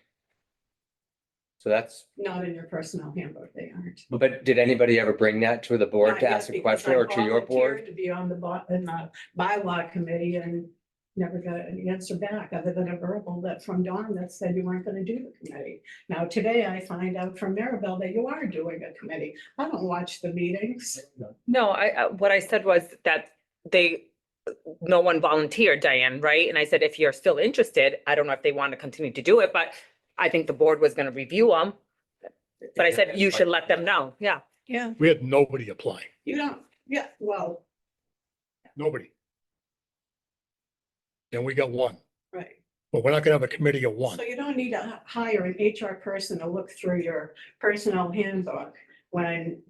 S2: So that's,
S12: Not in your personnel handbook, they aren't.
S2: but did anybody ever bring that to the board
S12: Not
S2: to
S12: yet,
S2: ask a
S12: because
S2: question
S12: I
S2: or to your
S12: volunteered
S2: board?
S12: To be on in the bylaw committee and never got an answer back, other than a verbal that from Dawn that said you weren't gonna do the committee. Now, today I find out from Maribel that you are doing a committee. I don't watch the meetings.
S4: No, what I said was that no one volunteered, Diane, right? And I said, if you're still interested, I don't know if they want to continue to do it, but I think the board was gonna review them. But I said, you should let them know, yeah.
S8: Yeah,
S1: We had nobody apply,
S12: You don't, yeah, well,
S1: nobody. And we got one,
S12: right.
S1: but we're not gonna have a committee of one.
S12: So you don't need to hire an HR person to look through your personnel handbook when,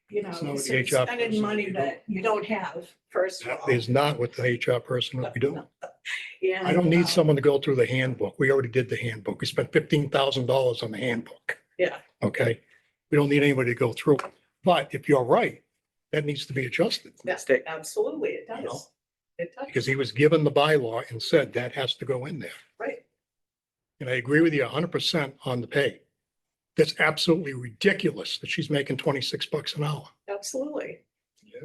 S1: It's not what the
S12: you're
S1: HR
S12: spending
S1: person
S12: money
S1: would be
S12: that you don't have, first of
S1: That
S12: all.
S1: is not what the HR person would be doing.
S12: And,
S1: I don't need someone to go through the handbook. We already did the handbook. We spent $15,000 on the handbook.
S12: Yeah,
S1: Okay? We don't need anybody to go through. it. But if you're right, that needs to be adjusted.
S12: yeah, absolutely, it
S1: You know?
S12: does. It does,
S1: Because he was given the bylaw and said that has to go in there.
S12: right.
S1: And I agree with you 100% on the pay. That's absolutely ridiculous that she's making $26 an hour.
S12: Absolutely.
S1: Yeah,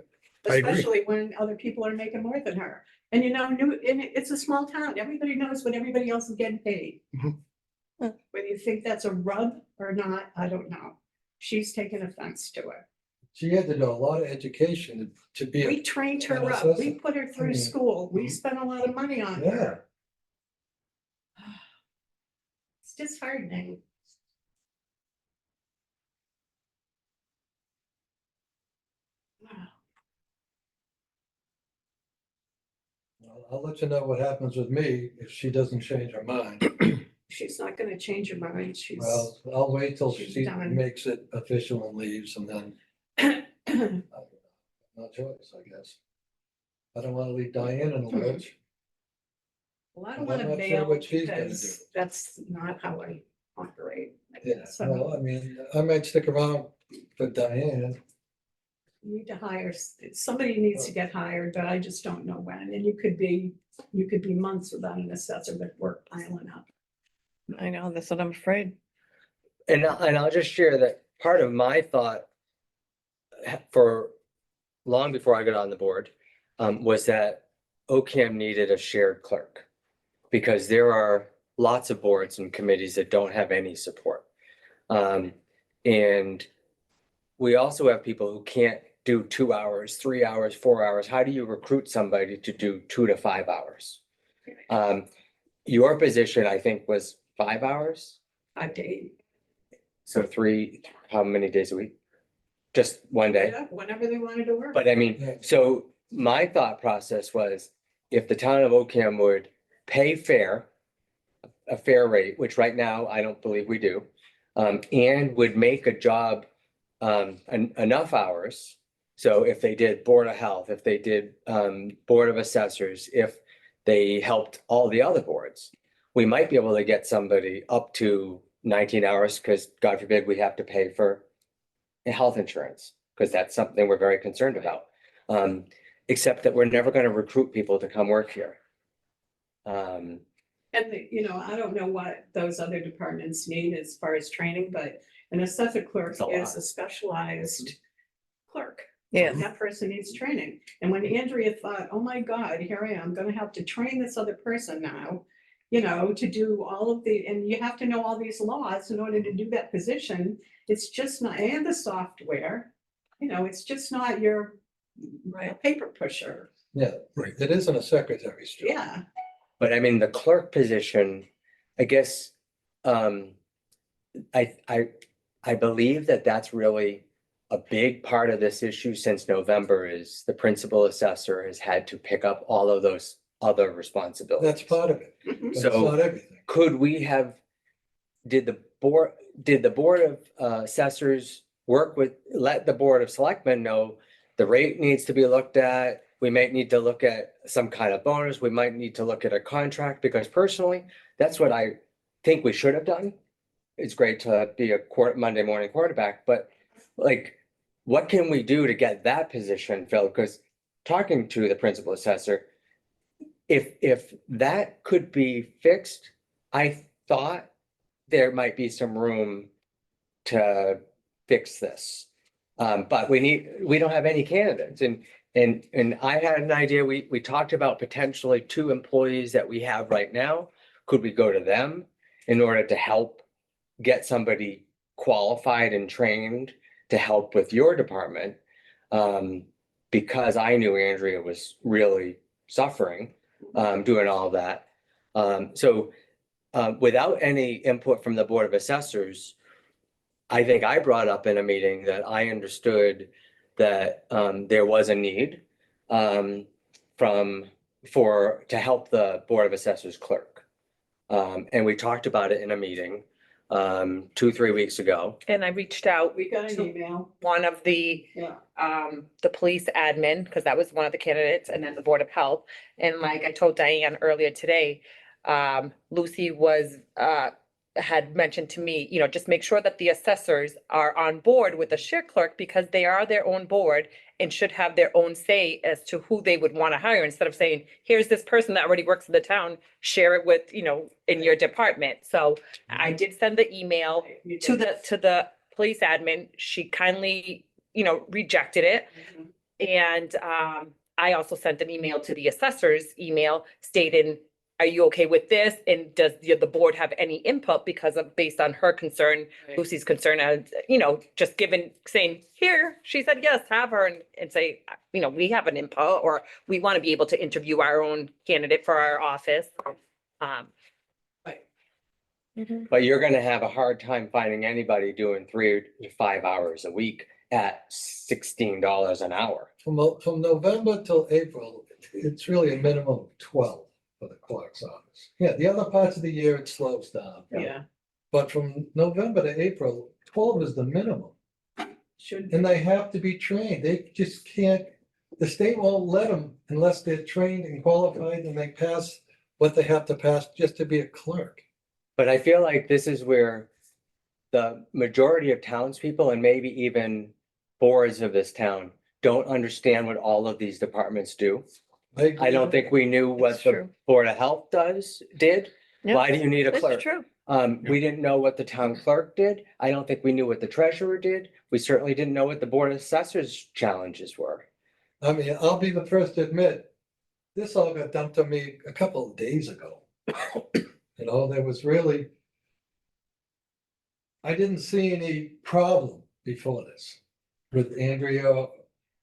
S1: I agree.
S12: Especially when other people are making more than her. And and it's a small town. Everybody knows what everybody else is getting paid.
S1: Mhm.
S12: Whether you think that's a rub or not, I don't know. She's taken offense to it.
S11: She had to do a lot of education to be.
S12: We trained her
S11: an
S12: up. We
S11: assessor.
S12: put her
S11: I
S12: through
S11: mean,
S12: school. We
S1: Mhm.
S12: spent a lot of money on
S11: Yeah.
S12: her. It's disheartening. Wow.
S11: I'll let you know what happens with me if she doesn't change her mind.
S12: She's not gonna change her mind. She's.
S11: Well, I'll wait till
S12: She's
S11: she
S12: done.
S11: makes it official and leaves and then no choice, I guess. I don't want to leave Diane in the lurch.
S12: Well, I don't
S11: I'm
S12: want to
S11: not sure
S12: bail
S11: what she's gonna
S12: because that's not how I operate.
S11: Yeah,
S12: So
S11: well, I mean, I might stick around for Diane.
S12: you need to hire, somebody needs to get hired, but I just don't know when. And you could be months without an assessor, but work piling up.
S8: I know, that's what I'm afraid.
S2: And I'll just share that part of my thought for long before I got on the board, was that OCAM needed a shared clerk. Because there are lots of boards and committees that don't have any support. And we also have people who can't do 2 hours, 3 hours, 4 hours. How do you recruit somebody to do 2 to 5 hours? Your position, I think, was 5 hours.
S12: 5 to 8.
S2: So 3, how many days a week? Just one day?
S12: Yeah, whenever they wanted to work.
S2: But I mean, so my thought process was, if the town of Ocam would pay a fair rate, which right now I don't believe we do, and would make a job enough hours. So if they did Board of Health, if they did Board of Assessors, if they helped all the other boards, we might be able to get somebody up to 19 hours, because God forbid we have to pay for health insurance, because that's something we're very concerned about. Except that we're never going to recruit people to come work here.
S12: And I don't know what those other departments need as far as training, but an assessor clerk
S2: It's a
S12: is
S2: lot.
S12: a specialized clerk.
S8: Yes.
S12: That person needs training. And when Andrea thought, oh my God, here I am, gonna have to train this other person now, to do all of and you have to know all these laws in order to do that position. It's just not, and the software, it's just not your paper pusher.
S11: Yeah,
S1: Right.
S11: it isn't a secretary's job.
S12: Yeah.
S2: But I mean, the clerk position, I guess, I believe that that's really a big part of this issue since November, is the principal assessor has had to pick up all of those other responsibilities.
S11: That's part of it, but it's
S2: So
S11: not everything.
S2: could we have, did the board of assessors let the Board of Selectmen know the rate needs to be looked at? We might need to look at some kind of bonus. We might need to look at a contract, because personally, that's what I think we should have done. It's great to be a Monday morning quarterback, but like, what can we do to get that position filled? Because talking to the principal assessor, if that could be fixed, I thought there might be some room to fix this. But we don't have any candidates, and I had an idea, we talked about potentially 2 employees that we have right now. Could we go to them in order to help get somebody qualified and trained to help with your department? Because I knew Andrea was really suffering, doing all of that. So without any input from the Board of Assessors, I think I brought up in a meeting that I understood that there was a need to help the Board of Assessors clerk. And we talked about it in a meeting 2-3 weeks ago.
S4: And I reached out
S12: We got an
S4: to
S12: email.
S4: one of the police admin, because that was one of the candidates, and then the Board of Health. And like I told Diane earlier today, Lucy had mentioned to me, just make sure that the assessors are on board with the share clerk, because they are their own board and should have their own say as to who they would want to hire, instead of saying, here's this person that already works in the town, share it with, in your department. So I did send the email to the police admin. She kindly, rejected it. And I also sent an email to the assessor's email stating, are you okay with this? And does the board have any input? Because based on her concern, Lucy's concern, just saying, here, she said, yes, have her, and say, we have an input, or we want to be able to interview our own candidate for our office.
S2: But you're gonna have a hard time finding anybody doing 3 to 5 hours a week at $16 an hour.
S11: From November till April, it's really a minimum of 12 for the clerk's office. Yeah, the other parts of the year, it slows down.
S12: Yeah.
S11: But from November to April, 12 is the minimum.
S12: Should.
S11: And they have to be trained. They just can't, the state won't let them unless they're trained and qualified and they pass what they have to pass just to be a clerk.
S2: But I feel like this is where the majority of townspeople and maybe even boards of this town don't understand what all of these departments do. I don't think we knew what
S8: That's
S2: the
S8: true.
S2: Board of Health did.
S8: Yeah,
S2: Why do you need a
S8: That's
S2: clerk?
S8: true.
S2: We didn't know what the town clerk did. I don't think we knew what the treasurer did. We certainly didn't know what the Board of Assessors challenges were.
S11: I mean, I'll be the first to admit, this all got dumped on me a couple of days ago. You know, there was really, I didn't see any problem before this with Andrea.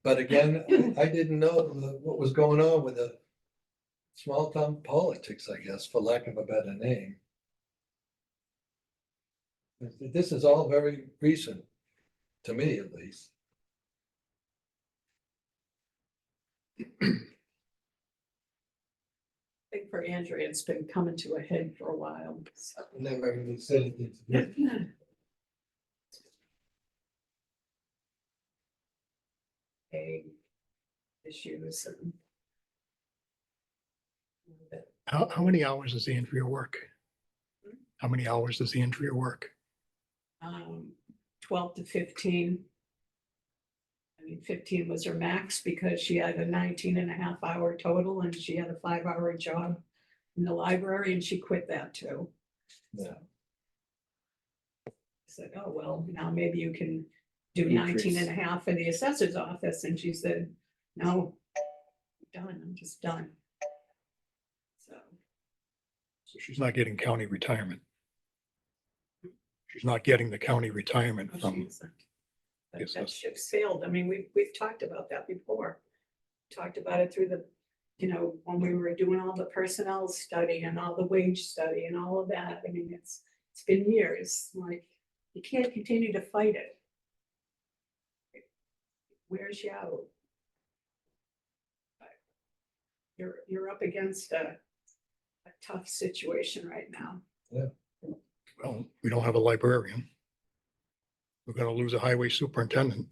S11: But again, I didn't know what was going on with the small town politics, I guess, for lack of a better name. This is all very recent, to me at least.
S12: I think for Andrea, it's been coming to a head for a while. So.
S11: Never really said anything to me.
S12: Issues and.
S1: How many hours does Andrea work? How many hours does Andrea work?
S12: 12 to 15. I mean, 15 was her max because she had a 19.5 hour total and she had a 5 hour job in the library and she quit that too.
S11: Yeah.
S12: I said, oh, well, now maybe you can do
S2: Increase.
S12: 19.5 in the assessor's office. And she said, no, I'm done, I'm just done.
S1: So she's not getting county retirement. She's not getting the county retirement
S12: No,
S1: from,
S12: she isn't.
S1: Yes,
S12: That
S1: that's-
S12: ship sailed. I mean, we've talked about that before. Talked about it through the, you know, when we were doing all the personnel study and all the wage study and all of that. I mean, it's been years, like, you can't continue to fight it. It wears you out. But You're up against a tough situation right now.
S1: well, we don't have a librarian. We're gonna lose a highway superintendent,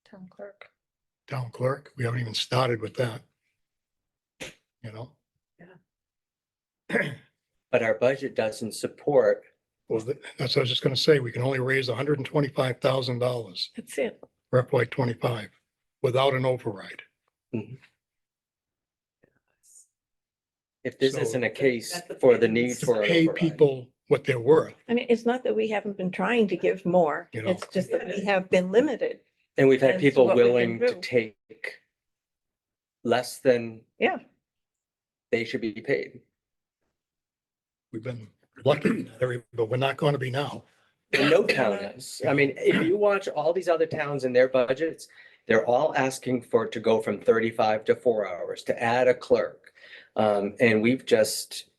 S8: Town clerk.
S1: town clerk. We haven't even started with that. You know?
S2: But our budget doesn't support,
S1: Well, that's what I was just gonna say. We can only raise $125,000
S8: That's it.
S1: for FY 25 without an override.
S2: if this
S1: So-
S2: isn't a case
S12: That's the
S2: for the
S12: plan.
S2: need
S1: To
S2: for an
S1: pay
S2: override.
S1: people what they're worth.
S8: I mean, it's not that we haven't been trying to give more.
S1: You know.
S8: It's just that we have been limited.
S2: And we've had
S8: as
S2: people
S8: what we can
S2: willing to
S8: do.
S2: take less than
S8: Yeah.
S2: they should be paid.
S1: We've been lucky in that area, but we're not gonna be now.
S2: And no town is. I mean, if you watch all these other towns and their budgets, they're all asking for it to go from 35 to 4 hours, to add a clerk. And we've just,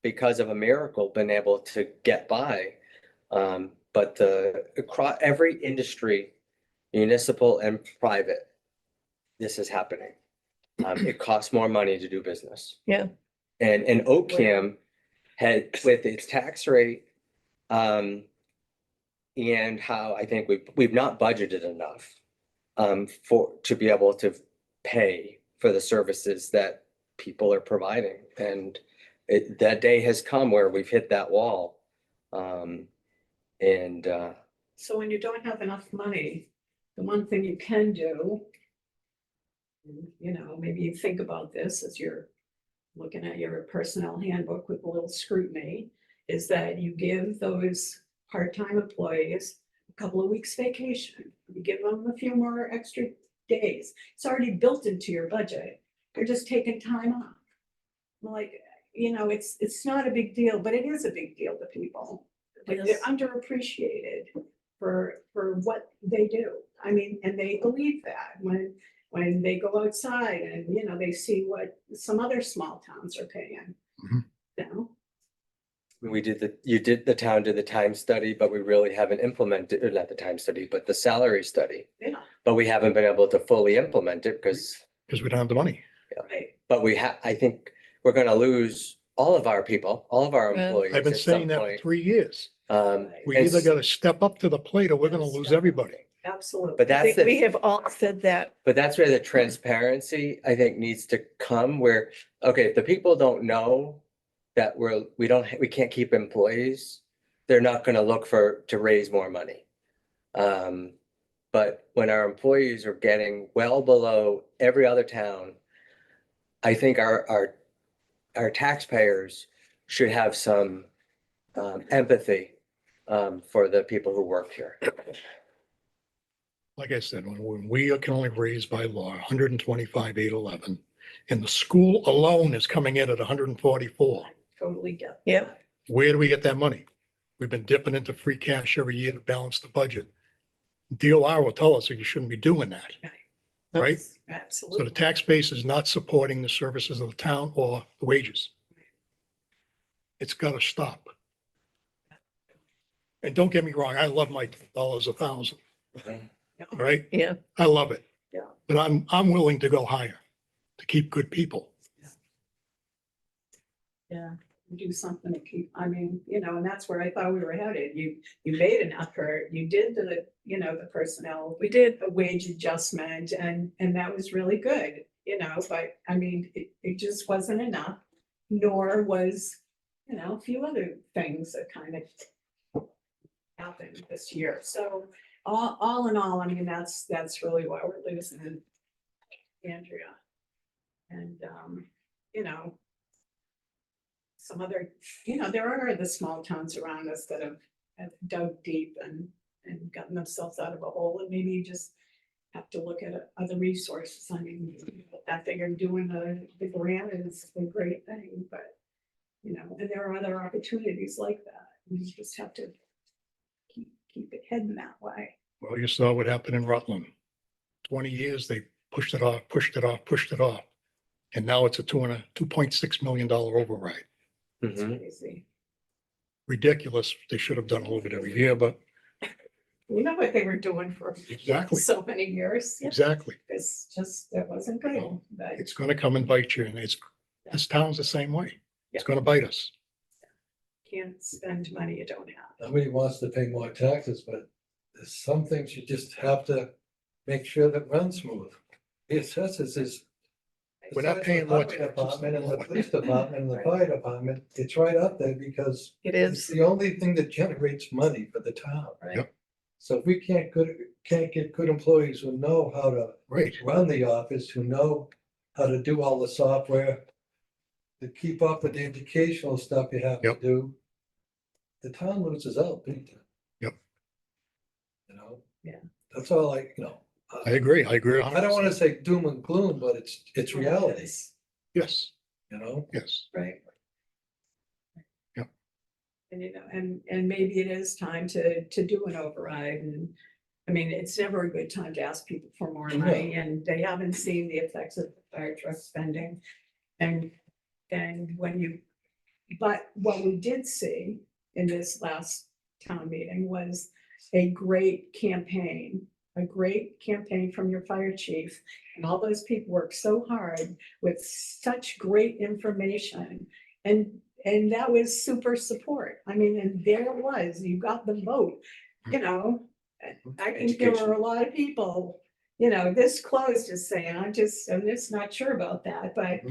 S2: because of a miracle, been able to get by. But across every industry, municipal and private, this is happening. It costs more money to do business.
S8: Yeah.
S2: And OCAM had, with its tax rate, and how I think we've not budgeted enough to be able to pay for the services that people are providing. And that day has come where we've hit that wall.
S12: So when you don't have enough money, the one thing you can do, you know, maybe you think about this as you're looking at your personnel handbook with a little scrutiny, is that you give those part-time employees a couple of weeks vacation. You give them a few more extra days. It's already built into your budget. They're just taking time off. Like, you know, it's not a big deal, but it is a big deal to people. Like, they're
S8: Yes.
S12: underappreciated for what they do. I mean, and they believe that when they go outside and, you know, they see what some other small towns are paying.
S1: Mhm.
S12: You know,
S2: the town did the time study, but we really haven't implemented, or not the time study, but the salary study.
S12: yeah,
S2: But we haven't been able to fully implement it because,
S1: Because we don't have the money.
S12: right.
S2: but I think we're gonna lose all of our people, all of our
S8: Yeah.
S2: employees
S1: I've been
S2: at some
S1: saying that for
S2: point.
S1: 3 years. We
S2: And
S1: either gotta step up to the plate or we're gonna lose everybody.
S12: absolutely.
S2: But
S8: I
S2: that's
S8: think we
S2: the,
S8: have all said that.
S2: but that's where the transparency, I think, needs to come where, okay, if the people don't know that we can't keep employees, they're not gonna look to raise more money. But when our employees are getting well below every other town, I think our taxpayers should have some empathy for the people who work here.
S1: Like I said, when we can only raise by law 125,811, and the school alone is coming in at 144.
S12: Totally get.
S8: Yeah.
S12: that.
S1: Where do we get that money? We've been dipping into free cash every year to balance the budget. DOR will tell us that you shouldn't be doing that, right? So the
S12: Absolutely.
S1: tax base is not supporting the services of the town or the wages. It's got to stop. And don't get me wrong, I love my dollars a thousand, right?
S8: Yeah.
S1: I love it.
S12: Yeah.
S1: But I'm willing to go higher to keep good people.
S12: Yeah, do something to keep, I mean, and that's where I thought we were headed. You made an effort, you did the personnel.
S8: We did.
S12: A wage adjustment and that was really good, but I mean, it just wasn't enough. Nor was, a few other things that kind of happened this year. So all in all, I mean, that's really why we're losing Andrea. And, some other, there are the small towns around us that have dug deep and gotten themselves out of a hole, and maybe you just have to look at other resources. I mean, that thing of doing the grant is a great thing, but, and there are other opportunities like that. You just have to keep it heading that way.
S1: Well, you saw what happened in Rutland. 20 years, they pushed it off. And now it's a $2.6 million override.
S12: It's
S2: Mhm.
S12: crazy.
S1: Ridiculous. They should have done a little bit every year, but
S12: You know what they were doing for
S1: exactly,
S12: so many years.
S1: exactly.
S12: It's just, it wasn't good, but
S1: It's going to come and bite you. And this town's the same way. It's going to bite us.
S12: can't spend money you don't have.
S11: Nobody wants to pay more taxes, but there's some things you just have to make sure that run smooth. The assessors is.
S1: We're not
S11: besides
S1: paying
S11: the
S1: more
S11: highway
S1: taxes
S11: Department
S1: than
S11: and the
S1: what-
S11: police department and the fire department, it's right up there because
S8: It
S11: it's
S8: is.
S11: the only thing that generates money for the town.
S12: Right.
S1: Yep.
S11: So if we can't get good employees who know how to
S1: Right.
S11: run the office, who know how to do all the software, to keep up with the educational stuff you have to
S1: Yep.
S11: do, the town loses out big time.
S1: Yep.
S12: Yeah.
S11: That's all
S1: I agree. I agree.
S11: I don't want to say doom and gloom, but it's reality,
S1: Yes, yes.
S12: Right.
S1: Yep.
S12: And and maybe it is time to do an override, and I mean, it's never a good time to ask people for more money, and they haven't seen the effects of the fire truck spending. And but what we did see in this last town meeting was a great campaign from your fire chief. And all those people worked so hard with such great information. And that was super support. I mean, and there it was, you got the vote, I think there were a lot of people, this close to saying, I'm just not sure about that, but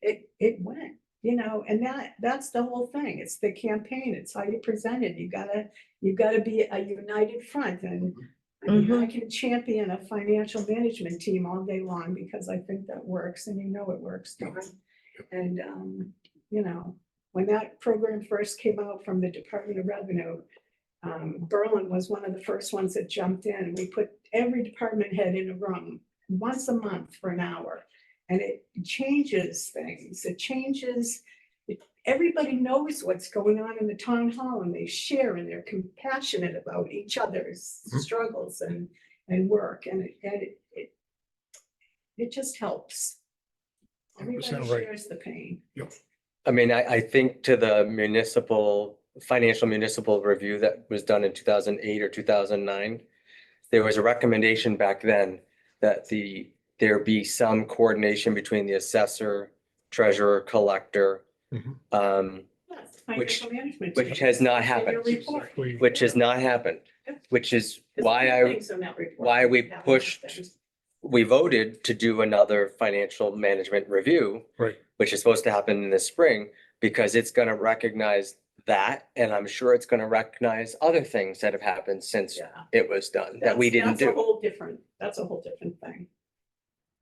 S12: it went, and that's the whole thing. It's the campaign. It's how you present it. You gotta be a united front. And I mean, I can champion a financial management team all day long because I think that works, and it works. Don. And, when that program first came out from the Department of Revenue, Berlin was one of the first ones that jumped in. We put every department head in a room once a month for an hour. And it changes things. It changes, everybody knows what's going on in the town hall, and they share, and they're compassionate about each other's struggles and work. And it just helps. Everybody
S1: 100% right.
S12: shares the pain.
S2: I mean, I think to the financial municipal review that was done in 2008 or 2009, there was a recommendation back then that there be some coordination between the assessor, treasurer, collector,
S1: Mhm.
S12: Yes, financial management
S2: which
S12: team.
S2: has not
S12: In your
S2: happened.
S12: report.
S2: Which has not happened. which is
S12: There's
S2: why
S12: a
S2: I,
S12: few things in that report
S2: why
S12: that
S2: we
S12: have other
S2: pushed,
S12: things.
S2: we voted to do another financial management review,
S1: Right.
S2: which is supposed to happen in the spring, because it's gonna recognize that, and I'm sure it's gonna recognize other things that have happened since
S12: Yeah.
S2: it was done, that we didn't
S12: That's a
S2: do.
S12: whole different, that's a whole different thing.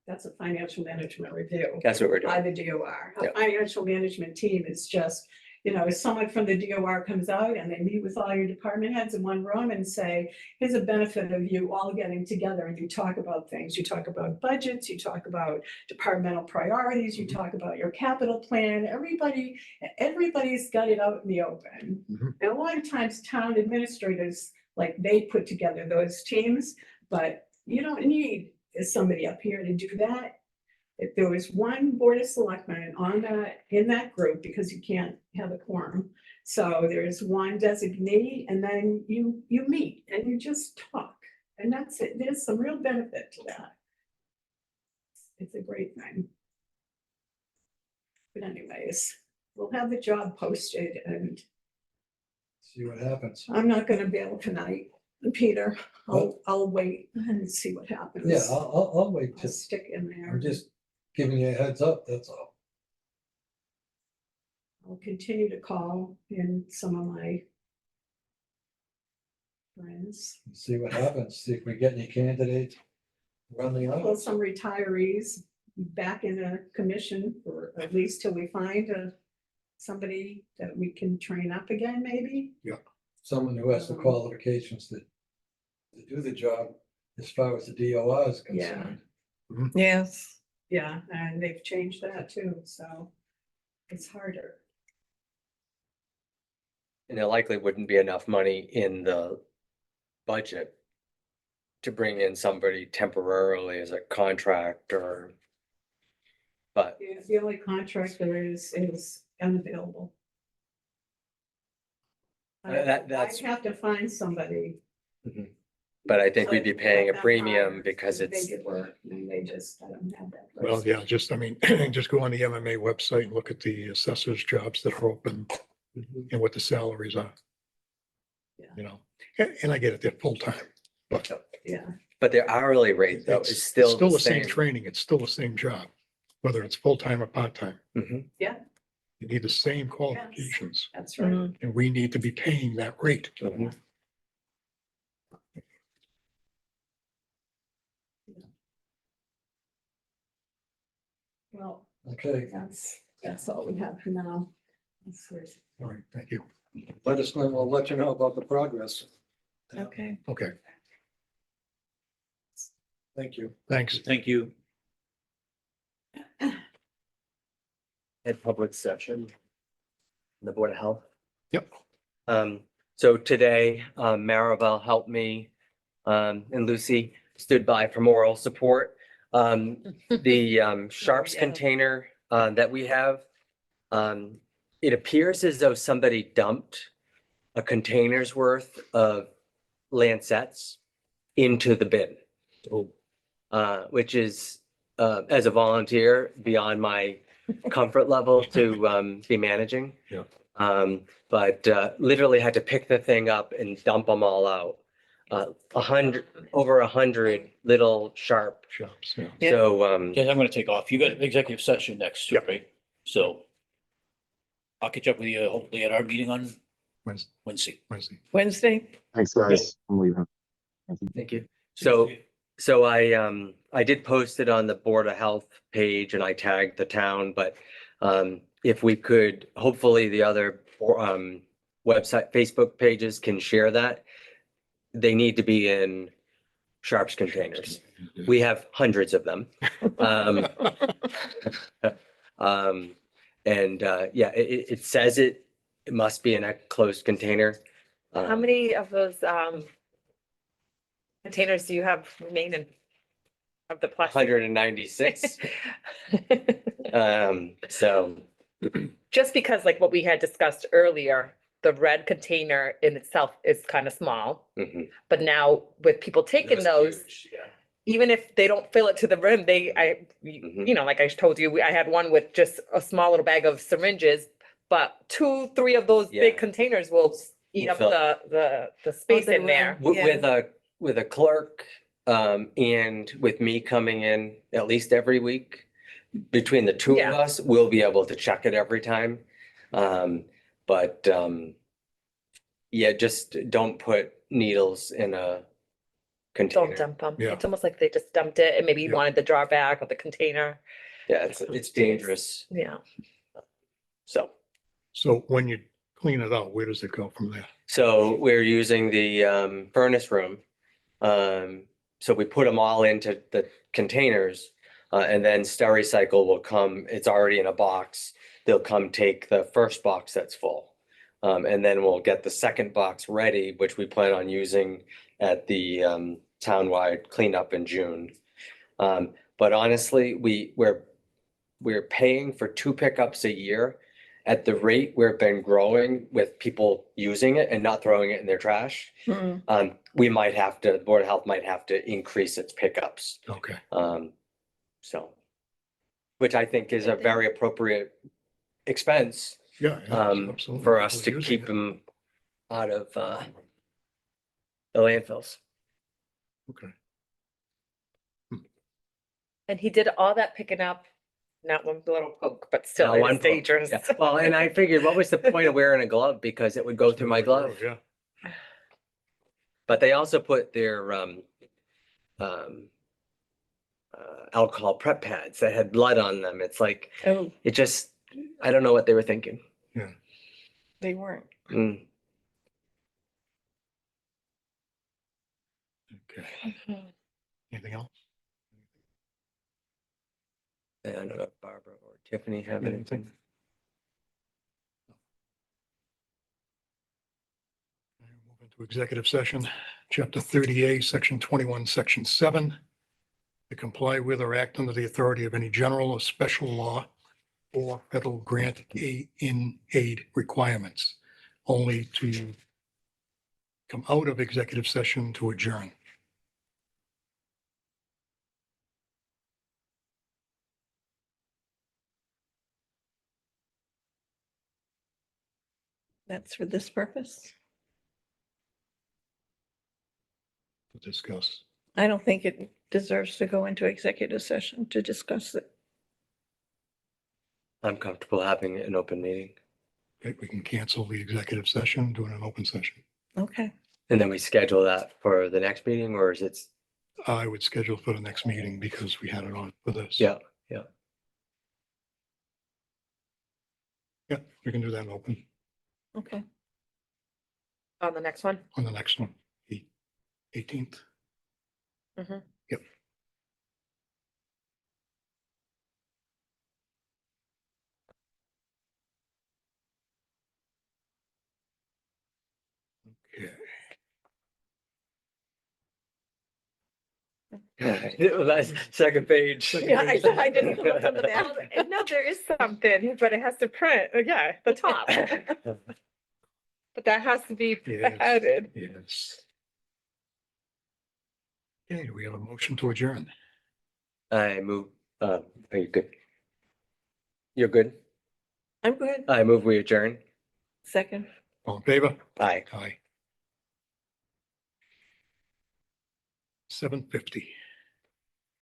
S12: That's a financial management review
S2: That's what we're
S12: by
S2: doing.
S12: the DOR.
S2: Yeah.
S12: A financial management team is just, you know, someone from the DOR comes out and they meet with all your department heads in one room and say, here's a benefit of you all getting together and you talk about things. You talk about budgets, you talk about departmental priorities, you talk about your capital plan. Everybody's got it out in the open.
S1: Mhm.
S12: And a lot of times town administrators, like they put together those teams, but you don't need somebody up here to do that. If there was one board of selectmen on that, in that group, because you can't have a quorum. So there's one designee and then you meet and you just talk. And that's it. There's some real benefit to that. It's a great thing. But anyways, we'll have the job posted and
S11: See what happens.
S12: I'm not gonna bail tonight. Peter, I'll wait and see what happens.
S11: Yeah, I'll wait
S12: I'll
S11: till,
S12: stick in there.
S11: I'm just giving you a heads up, that's all.
S12: I'll continue to call in some of my friends.
S11: See what happens, see if we get any candidates running
S12: Well,
S11: out.
S12: some retirees back in a commission for at least till we find somebody that we can train up again, maybe.
S11: Someone who has the qualifications to do the job as far as the DOR is concerned.
S8: Yes.
S12: Yeah, and they've changed that too, so it's harder.
S2: And there likely wouldn't be enough money in the budget to bring in somebody temporarily as a contractor. But
S12: The only contract there is unavailable.
S2: that's,
S12: I'd have to find somebody.
S2: but I think we'd be paying a
S12: That
S2: premium
S12: hard
S2: because
S12: to
S2: it's,
S12: make it work, and they just, I don't have that.
S1: Well,
S12: person.
S1: yeah, just, I mean, just go on the MMA website and look at the assessors jobs that are open and what the salaries are.
S12: Yeah.
S1: You know, and I get it, they're full-time, but
S12: Yeah,
S2: but their hourly rate though
S1: it's
S2: is still
S1: the same training, it's still the same job, whether it's full-time or part-time.
S2: Mhm.
S12: yeah,
S1: You need the same qualifications,
S12: that's right.
S1: and we need to be paying that rate.
S2: Mhm.
S12: Well,
S11: Okay,
S12: that's all we have for now.
S1: All right, thank you.
S11: let us know, we'll let you know about the progress.
S8: Okay.
S1: Okay,
S11: Thank you.
S1: thanks.
S3: Thank you.
S2: At public session. The Board of Health.
S1: Yep.
S2: So today, Maribel helped me, and Lucy stood by for moral support. The Sharps
S6: yeah.
S2: container that we have, it appears as though somebody dumped a container's worth of Lancets into the bin. Which is, as a volunteer, beyond my comfort level to be managing.
S1: Yeah.
S2: But literally had to pick the thing up and dump them all out. 100 little sharp.
S1: Shops, yeah.
S8: Yeah.
S2: So,
S3: Guys, I'm gonna take off. You got an executive session next, too,
S1: Yep.
S3: right? So I'll catch up with you hopefully at our meeting on Wednesday.
S8: Wednesday?
S7: Thanks, guys. I'm leaving.
S2: thank you. So I did post it on the Board of Health page and I tagged the town, but if we could, hopefully the other website, Facebook pages can share that. They need to be in Sharps containers. We have hundreds of them. Yeah, it says it must be in a closed container.
S4: How many of those containers do you have remaining of the plastic?
S2: 196. So,
S4: Just because like what we had discussed earlier, the red container in itself is kind of small,
S2: mhm.
S4: but now with people taking those, even if they don't fill it to the rim, you know, like I told you, I had one with just a small little bag of syringes, but 2, 3 of those
S2: Yeah.
S4: big containers will eat up
S2: So-
S4: the space
S8: they
S4: in there.
S8: will. Yeah.
S2: With a clerk, and with me coming in at least every week, between the two of
S4: Yeah.
S2: us, we'll be able to check it every time. But, yeah, just don't put needles in a
S4: Don't
S2: container.
S4: dump them.
S1: Yeah.
S4: It's almost like they just dumped it and maybe you
S1: Yeah.
S4: wanted the jar back or the container.
S2: Yeah, it's dangerous,
S4: Yeah.
S2: so.
S1: So when you clean it out, where does it go from there?
S2: So we're using the furnace room. So we put them all into the containers, and then Stericycle will come, it's already in a box. They'll come take the first box that's full. And then we'll get the second box ready, which we plan on using at the townwide cleanup in June. But honestly, we're paying for 2 pickups a year. At the rate we've been growing with people using it and not throwing it in their trash, we might have to, the Board of Health might have to increase its pickups.
S1: Okay.
S2: So, which I think is a very appropriate expense,
S1: Yeah. Absolutely.
S2: for us to
S1: People using
S2: keep
S1: it.
S2: them out of, the landfills.
S1: Okay.
S4: And he did all that picking up, not one little poke, but still
S2: One
S4: it's
S2: poke,
S4: dangerous.
S2: yeah. Well, and I figured, what was the point of wearing a glove? Because it would go through my glove.
S1: Yeah.
S2: But they also put their alcohol prep pads that had blood on them. It's like,
S8: Oh,
S2: it just, I don't know what they were thinking.
S8: they weren't.
S2: Mm.
S1: Okay. Anything else?
S2: I don't know if Barbara or Tiffany have
S1: Anything?
S2: anything.
S1: Move into executive session, chapter 30A, section 21, section 7. To comply with or act under the authority of any general or special law or federal grant in aid requirements, only to come out of executive session to adjourn.
S8: That's for this purpose.
S1: To discuss.
S8: I don't think it deserves to go into executive session to discuss it.
S2: I'm comfortable having an open meeting.
S1: Okay, we can cancel the executive session, do an open session.
S8: Okay.
S2: And then we schedule that for the next meeting, or is it?
S1: I would schedule for the next meeting because we had it on for this.
S2: Yeah.
S1: Yeah, we can do that in open
S8: Okay.
S4: On the next one?
S1: on the next one, 18th.
S4: Mhm.
S1: Yep. Okay.
S2: That's second page.
S4: Yeah, I didn't look on the back. No, there is something, but it has to print, yeah, the top. But that has to be
S1: Yes.
S4: added.
S1: Yes. Okay, we have a motion to adjourn.
S2: I move, are you good? You're good?
S8: I'm good.
S2: I move we adjourn.
S8: Second.
S1: All in favor?
S2: Aye.
S1: Aye. 7:50.